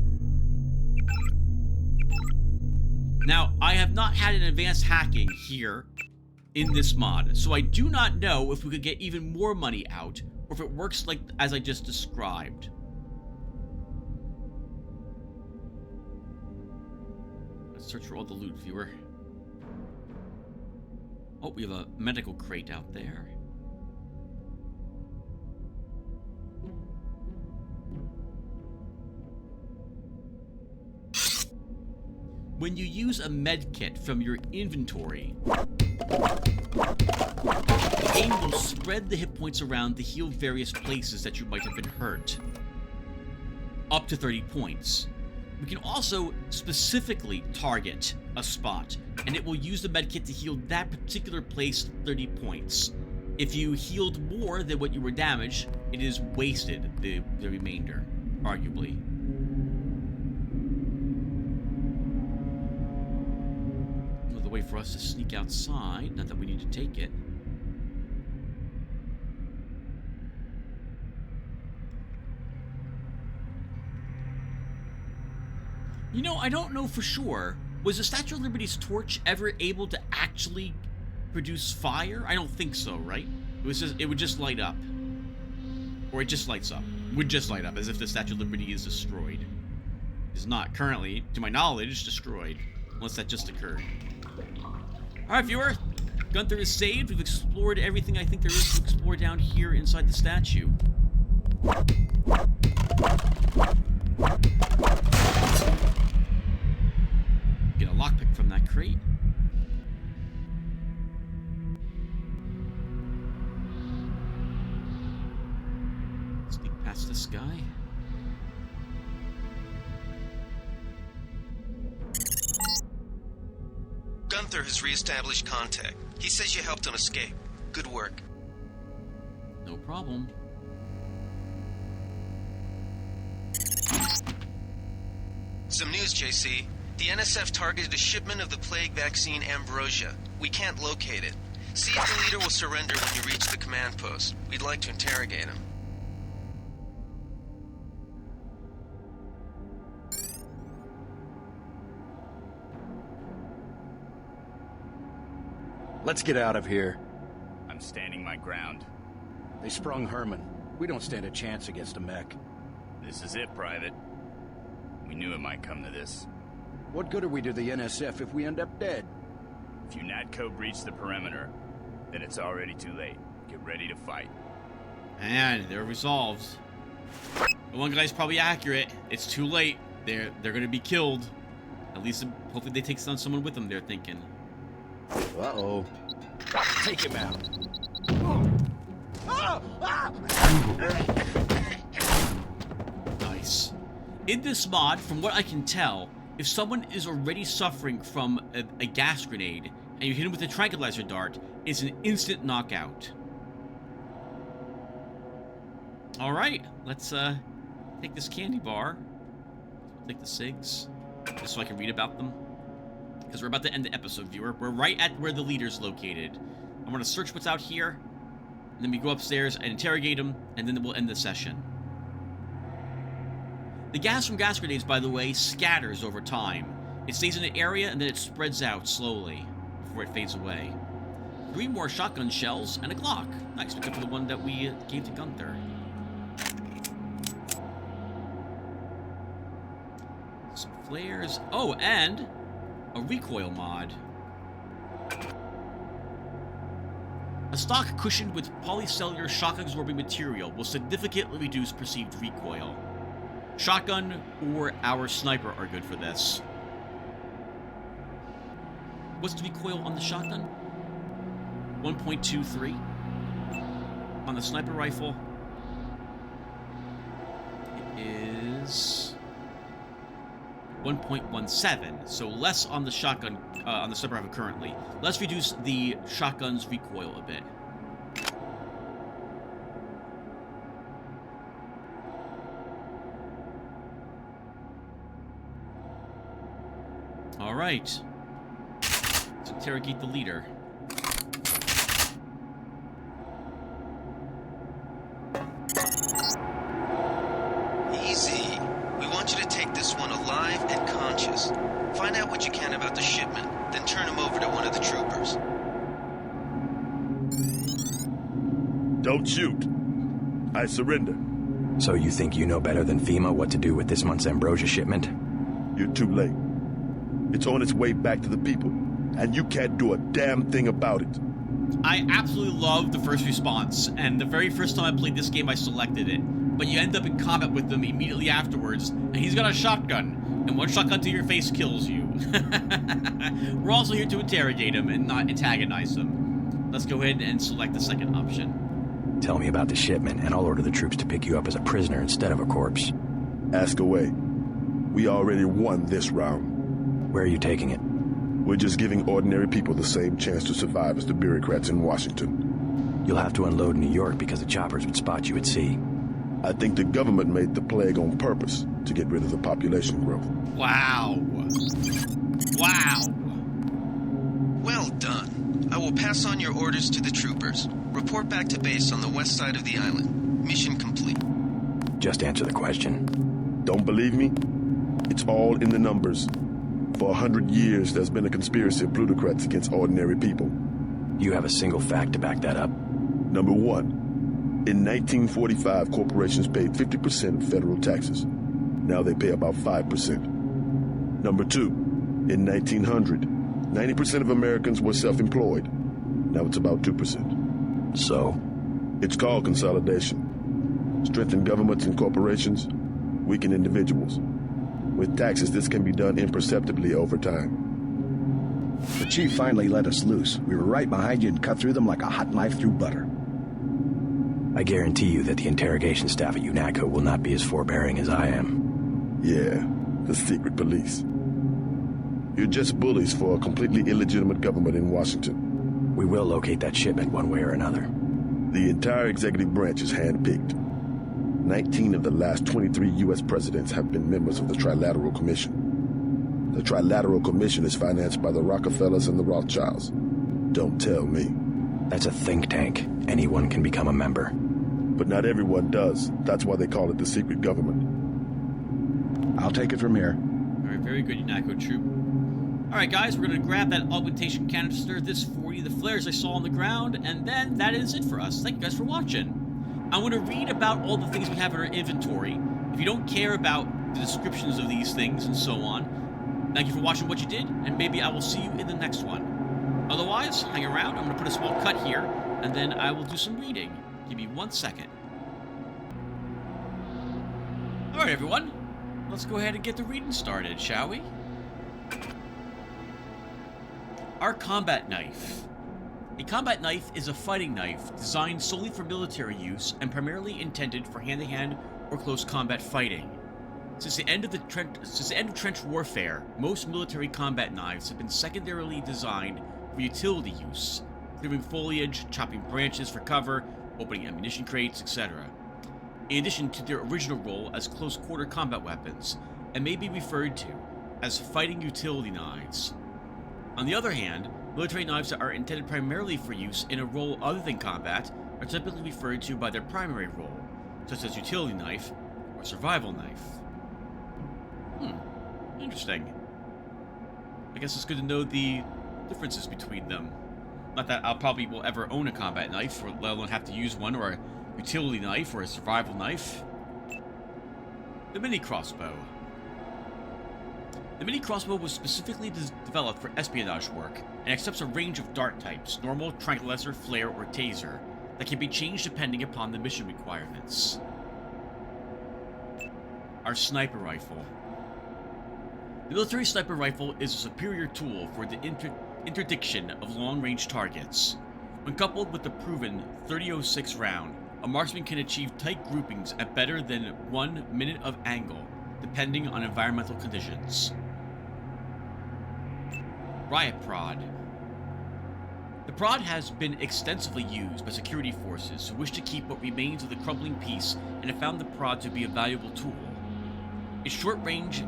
Now, I have not had an advanced hacking here in this mod, so I do not know if we could get even more money out, or if it works like as I just described. Let's search for all the loot, viewer. Oh, we have a medical crate out there. When you use a med kit from your inventory, the game will spread the hit points around to heal various places that you might have been hurt. Up to 30 points. We can also specifically target a spot, and it will use the med kit to heal that particular place 30 points. If you healed more than what you were damaged, it is wasted, the remainder, arguably. Way for us to sneak outside, not that we need to take it. You know, I don't know for sure. Was the Statue of Liberty's torch ever able to actually produce fire? I don't think so, right? It would just light up. Or it just lights up. It would just light up, as if the Statue of Liberty is destroyed. It is not currently, to my knowledge, destroyed. Unless that just occurred. Alright, viewer. Gunther is saved. We've explored everything I think there is to explore down here inside the statue. Get a lockpick from that crate. Sneak past this guy. Gunther has re-established contact. He says you helped him escape. Good work. No problem. Some news, JC. The NSF targeted a shipment of the plague vaccine Ambrosia. We can't locate it. See if the leader will surrender when you reach the command post. We'd like to interrogate him. Let's get out of here. I'm standing my ground. They sprung Herman. We don't stand a chance against a mech. This is it, Private. We knew it might come to this. What good are we to the NSF if we end up dead? If UNATCO breach the perimeter, then it's already too late. Get ready to fight. And they're resolved. The one guy's probably accurate. It's too late. They're gonna be killed. At least, hopefully they take on someone with them, they're thinking. Uh-oh. Take him out. Nice. In this mod, from what I can tell, if someone is already suffering from a gas grenade, and you hit him with a tranquilizer dart, it's an instant knockout. Alright, let's take this candy bar. Take the cigs, just so I can read about them. Because we're about to end the episode, viewer. We're right at where the leader's located. I'm going to search what's out here, and then we go upstairs and interrogate him, and then we'll end the session. The gas from gas grenades, by the way, scatters over time. It stays in an area, and then it spreads out slowly before it fades away. 3 more shotgun shells and a Glock. Nice, except for the one that we gave to Gunther. Some flares. Oh, and a recoil mod. A stock cushioned with polycellular shock-absorbing material will significantly reduce perceived recoil. Shotgun or our sniper are good for this. What's the recoil on the shotgun? 1.23. On the sniper rifle, it is 1.17, so less on the shotgun, on the sniper rifle currently. Let's reduce the shotgun's recoil a bit. All right. Let's interrogate the leader. Easy. We want you to take this one alive and conscious. Find out what you can about the shipment, then turn him over to one of the troopers. Don't shoot. I surrender. So you think you know better than FEMA what to do with this month's ambrosia shipment? You're too late. It's on its way back to the people, and you can't do a damn thing about it. I absolutely love the first response, and the very first time I played this game I selected it. But you end up in combat with them immediately afterwards, and he's got a shotgun, and one shotgun to your face kills you. We're also here to interrogate him and not antagonize him. Let's go ahead and select the second option. Tell me about the shipment, and I'll order the troops to pick you up as a prisoner instead of a corpse. Ask away. We already won this round. Where are you taking it? We're just giving ordinary people the same chance to survive as the bureaucrats in Washington. You'll have to unload in New York because the choppers would spot you at sea. I think the government made the plague on purpose to get rid of the population growth. Wow. Wow. Well done. I will pass on your orders to the troopers. Report back to base on the west side of the island. Mission complete. Just answer the question. Don't believe me? It's all in the numbers. For 100 years, there's been a conspiracy of plutocrats against ordinary people. You have a single fact to back that up? Number 1. In 1945, corporations paid 50% of federal taxes. Now they pay about 5%. Number 2. In 1900, 90% of Americans were self-employed. Now it's about 2%. So? It's called consolidation. Strengthen governments and corporations, weaken individuals. With taxes, this can be done imperceptibly over time. The chief finally let us loose. We were right behind you and cut through them like a hot knife through butter. I guarantee you that the interrogation staff at UNATCO will not be as forbearing as I am. Yeah, the secret police. You're just bullies for a completely illegitimate government in Washington. We will locate that shipment one way or another. The entire executive branch is handpicked. 19 of the last 23 U.S. presidents have been members of the Trilateral Commission. The Trilateral Commission is financed by the Rockefellers and the Rothschilds. Don't tell me. That's a think tank. Anyone can become a member. But not everyone does. That's why they call it the secret government. I'll take it from here. All right, very good, UNATCO troop. All right, guys, we're going to grab that augmentation canister, this 40, the flares I saw on the ground, and then that is it for us. Thank you guys for watching. I'm going to read about all the things we have in our inventory. If you don't care about the descriptions of these things and so on, thank you for watching what you did, and maybe I will see you in the next one. Otherwise, hang around. I'm going to put a small cut here, and then I will do some reading. Give me 1 second. Alright, everyone. Let's go ahead and get the reading started, shall we? Our combat knife. A combat knife is a fighting knife designed solely for military use and primarily intended for hand-to-hand or close combat fighting. Since the end of trench warfare, most military combat knives have been secondarily designed for utility use, clearing foliage, chopping branches for cover, opening ammunition crates, etc., in addition to their original role as close-quarter combat weapons, and may be referred to as fighting utility knives. On the other hand, military knives that are intended primarily for use in a role other than combat are typically referred to by their primary role, such as utility knife or survival knife. Interesting. I guess it's good to know the differences between them. Not that I'll probably will ever own a combat knife, or let alone have to use one, or a utility knife, or a survival knife. The mini crossbow. The mini crossbow was specifically developed for espionage work, and accepts a range of dart types, normal, tranquilizer, flare, or taser, that can be changed depending upon the mission requirements. Our sniper rifle. The military sniper rifle is a superior tool for the interdiction of long-range targets. When coupled with the proven 30-06 round, a marksman can achieve tight groupings at better than 1 minute of angle, depending on environmental conditions. Riot Prod. The prod has been extensively used by security forces who wish to keep what remains of the crumbling peace and have found the prod to be a valuable tool. Its short-range,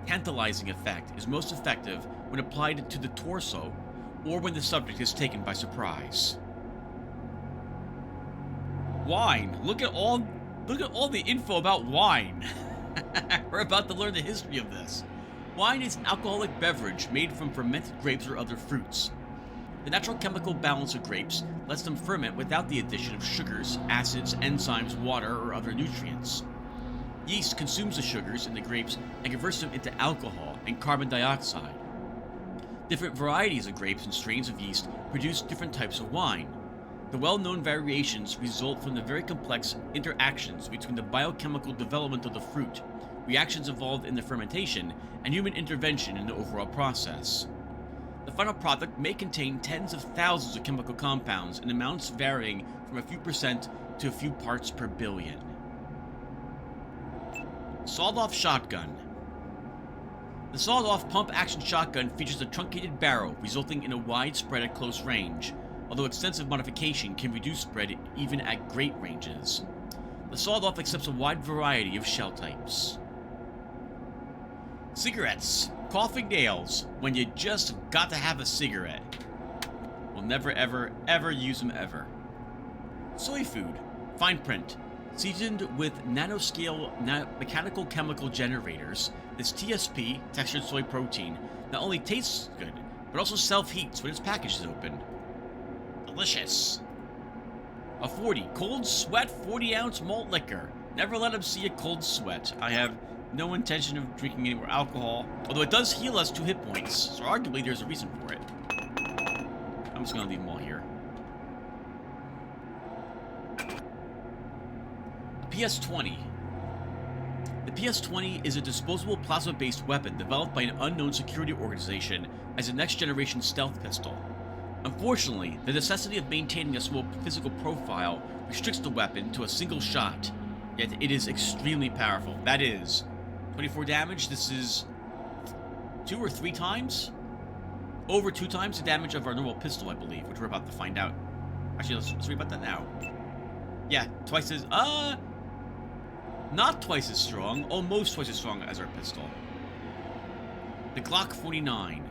tantalizing effect is most effective when applied to the torso or when the subject is taken by surprise. Wine. Look at all the info about wine. We're about to learn the history of this. Wine is an alcoholic beverage made from fermented grapes or other fruits. The natural chemical balance of grapes lets them ferment without the addition of sugars, acids, enzymes, water, or other nutrients. Yeast consumes the sugars in the grapes and converts them into alcohol and carbon dioxide. Different varieties of grapes and strains of yeast produce different types of wine. The well-known variations result from the very complex interactions between the biochemical development of the fruit, reactions involved in the fermentation, and human intervention in the overall process. The final product may contain tens of thousands of chemical compounds in amounts varying from a few percent to a few parts per billion. Sawed-off shotgun. The sawed-off pump-action shotgun features a truncated barrel, resulting in a wide spread at close range, although extensive modification can reduce spread even at great ranges. The sawed-off accepts a wide variety of shell types. Cigarettes. Coughing nails. When you just got to have a cigarette. We'll never ever use them ever. Soy food. Fine print. Seasoned with nanoscale mechanical chemical generators, this TSP, textured soy protein, not only tastes good, but also self-heats when its package is opened. Delicious. A 40. Cold Sweat 40-ounce malt liquor. Never let them see a cold sweat. I have no intention of drinking any more alcohol, although it does heal us 2 hit points, so arguably there's a reason for it. I'm just gonna leave them all here. PS-20. The PS-20 is a disposable plasma-based weapon developed by an unknown security organization as a next-generation stealth pistol. Unfortunately, the necessity of maintaining a small physical profile restricts the weapon to a single shot, yet it is extremely powerful. That is, 24 damage. This is 2 or 3 times? Over 2 times the damage of our normal pistol, I believe, which we're about to find out. Actually, let's read about that now. Yeah, twice as, not twice as strong, almost twice as strong as our pistol. The Glock 49.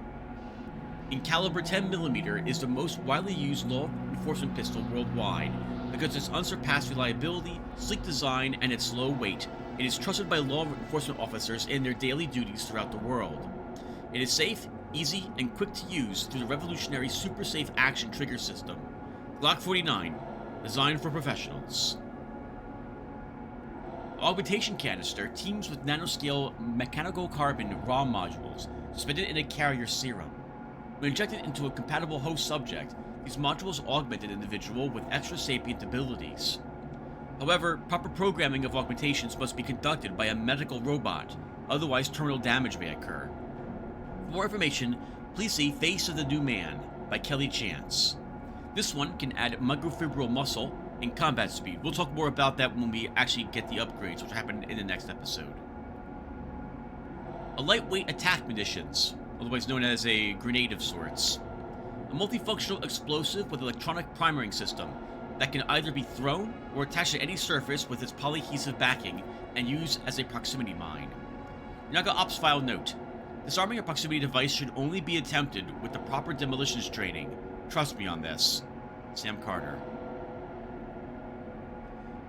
In caliber 10mm is the most widely used law enforcement pistol worldwide because of its unsurpassed reliability, sleek design, and its low weight. It is trusted by law enforcement officers in their daily duties throughout the world. It is safe, easy, and quick to use through the revolutionary Super Safe Action trigger system. Glock 49, designed for professionals. Augmentation canister teams with nanoscale mechanical carbon raw modules suspended in a carrier serum. When injected into a compatible host subject, these modules augment an individual with extra sapient abilities. However, proper programming of augmentations must be conducted by a medical robot, otherwise terminal damage may occur. For more information, please see Face of the New Man by Kelly Chance. This one can add microfibril muscle and combat speed. We'll talk more about that when we actually get the upgrades, which will happen in the next episode. A lightweight attack munitions, otherwise known as a grenade of sorts. A multifunctional explosive with electronic priming system that can either be thrown or attached to any surface with its polyadhesive backing and used as a proximity mine. UNATCO Ops File note: disarming a proximity device should only be attempted with the proper demolitions training. Trust me on this. Sam Carter.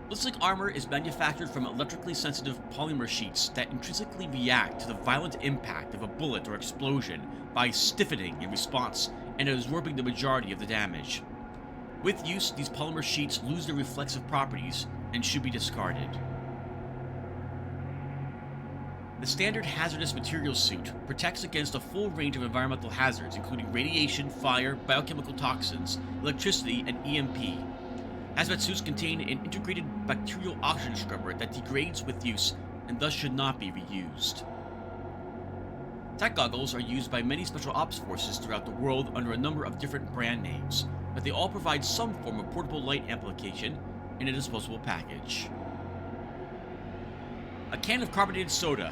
Ballistic armor is manufactured from electrically sensitive polymer sheets that intrinsically react to the violent impact of a bullet or explosion by stiffening in response and absorbing the majority of the damage. With use, these polymer sheets lose their reflexive properties and should be discarded. The standard hazardous materials suit protects against a full range of environmental hazards, including radiation, fire, biochemical toxins, electricity, and EMP. Hazmat suits contain an integrated bacterial oxygen scrubber that degrades with use and thus should not be reused. Tech goggles are used by many special ops forces throughout the world under a number of different brand names, but they all provide some form of portable light amplification in a disposable package. A can of carbonated soda.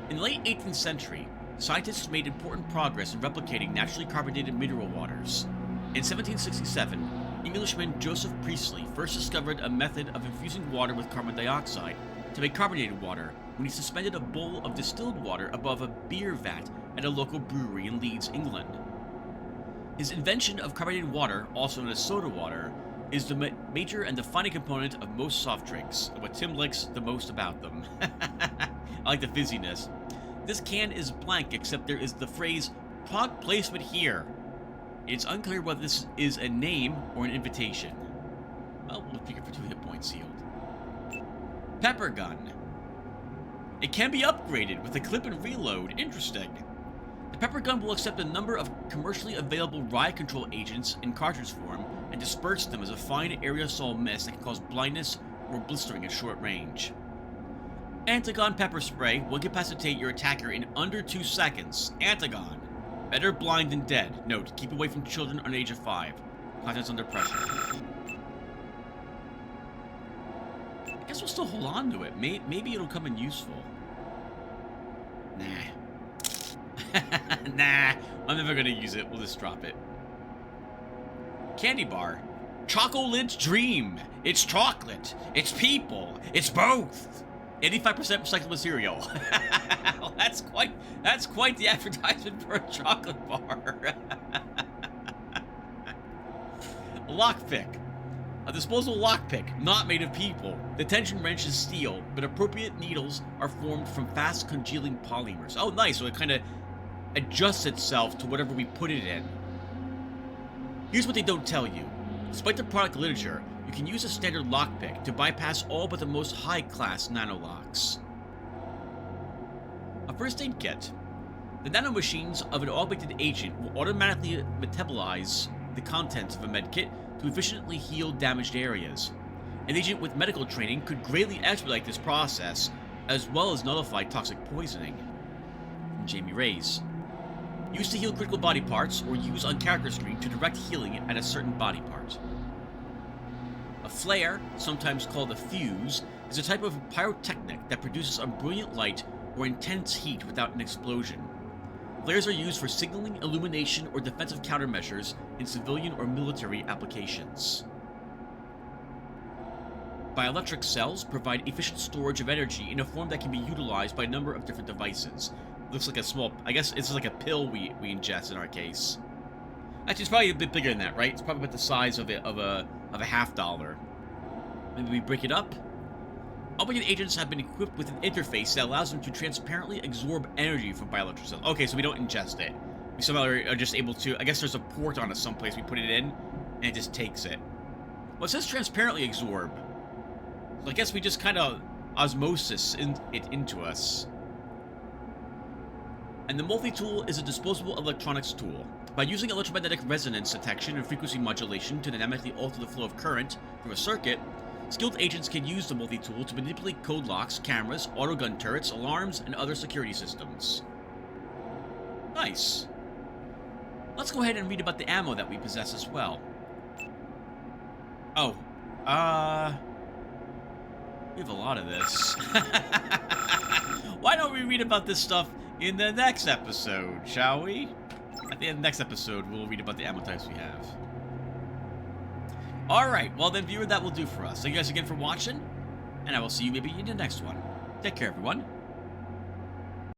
In the late 18th century, scientists made important progress in replicating naturally carbonated mineral waters. In 1767, Englishman Joseph Priestley first discovered a method of infusing water with carbon dioxide to make carbonated water when he suspended a bowl of distilled water above a beer vat at a local brewery in Leeds, England. His invention of carbonated water, also known as soda water, is the major and defining component of most soft drinks, and what Tim likes the most about them. I like the fizziness. This can is blank except there is the phrase, "Product placement here." It's unclear whether this is a name or an invitation. Well, we'll pick it for 2 hit points sealed. Pepper gun. It can be upgraded with a clip and reload. Interesting. The pepper gun will accept a number of commercially available riot control agents in cartridge form and disperse them as a fine aerosol mist that can cause blindness or blistering at short range. Antagon pepper spray will incapacitate your attacker in under 2 seconds. Antagon. Better blind than dead. Note, keep away from children under the age of 5. Contents under pressure. I guess we'll still hold on to it. Maybe it'll come in useful. Nah. Nah, I'm never gonna use it. We'll just drop it. Candy bar. Chocolate dream. It's chocolate. It's people. It's both. 85% recycled material. That's quite the advertisement for a chocolate bar. A lockpick. A disposable lockpick, not made of people. The tension wrench is steel, but appropriate needles are formed from fast congealing polymers. Oh, nice. So it kind of adjusts itself to whatever we put it in. Here's what they don't tell you. Despite the product literature, you can use a standard lockpick to bypass all but the most high-class nanolocks. A first aid kit. The nanomachines of an augmented agent will automatically metabolize the contents of a medkit to efficiently heal damaged areas. An agent with medical training could greatly expedite this process, as well as nullify toxic poisoning. From Jamie Reyes. Used to heal critical body parts, or use on character screen to direct healing at a certain body part. A flare, sometimes called a fuse, is a type of pyrotechnic that produces a brilliant light or intense heat without an explosion. Flares are used for signaling, illumination, or defensive countermeasures in civilian or military applications. Bioelectric cells provide efficient storage of energy in a form that can be utilized by a number of different devices. Looks like a small, I guess it's like a pill we ingest in our case. Actually, it's probably a bit bigger than that, right? It's probably about the size of a $50. Maybe we break it up. Augmented agents have been equipped with an interface that allows them to transparently absorb energy from bioelectric cells. Okay, so we don't ingest it. We somehow are just able to, I guess there's a port on it someplace, we put it in, and it just takes it. Well, it says transparently absorb. So I guess we just kind of osmosis it into us. And the multi-tool is a disposable electronics tool. By using electromagnetic resonance detection and frequency modulation to dynamically alter the flow of current through a circuit, skilled agents can use the multi-tool to manipulate code locks, cameras, autogun turrets, alarms, and other security systems. Nice. Let's go ahead and read about the ammo that we possess as well. Oh, we have a lot of this. Why don't we read about this stuff in the next episode, shall we? At the end of the next episode, we'll read about the ammo types we have. Alright, well then, viewer, that will do for us. Thank you guys again for watching, and I will see you maybe in the next one. Take care, everyone.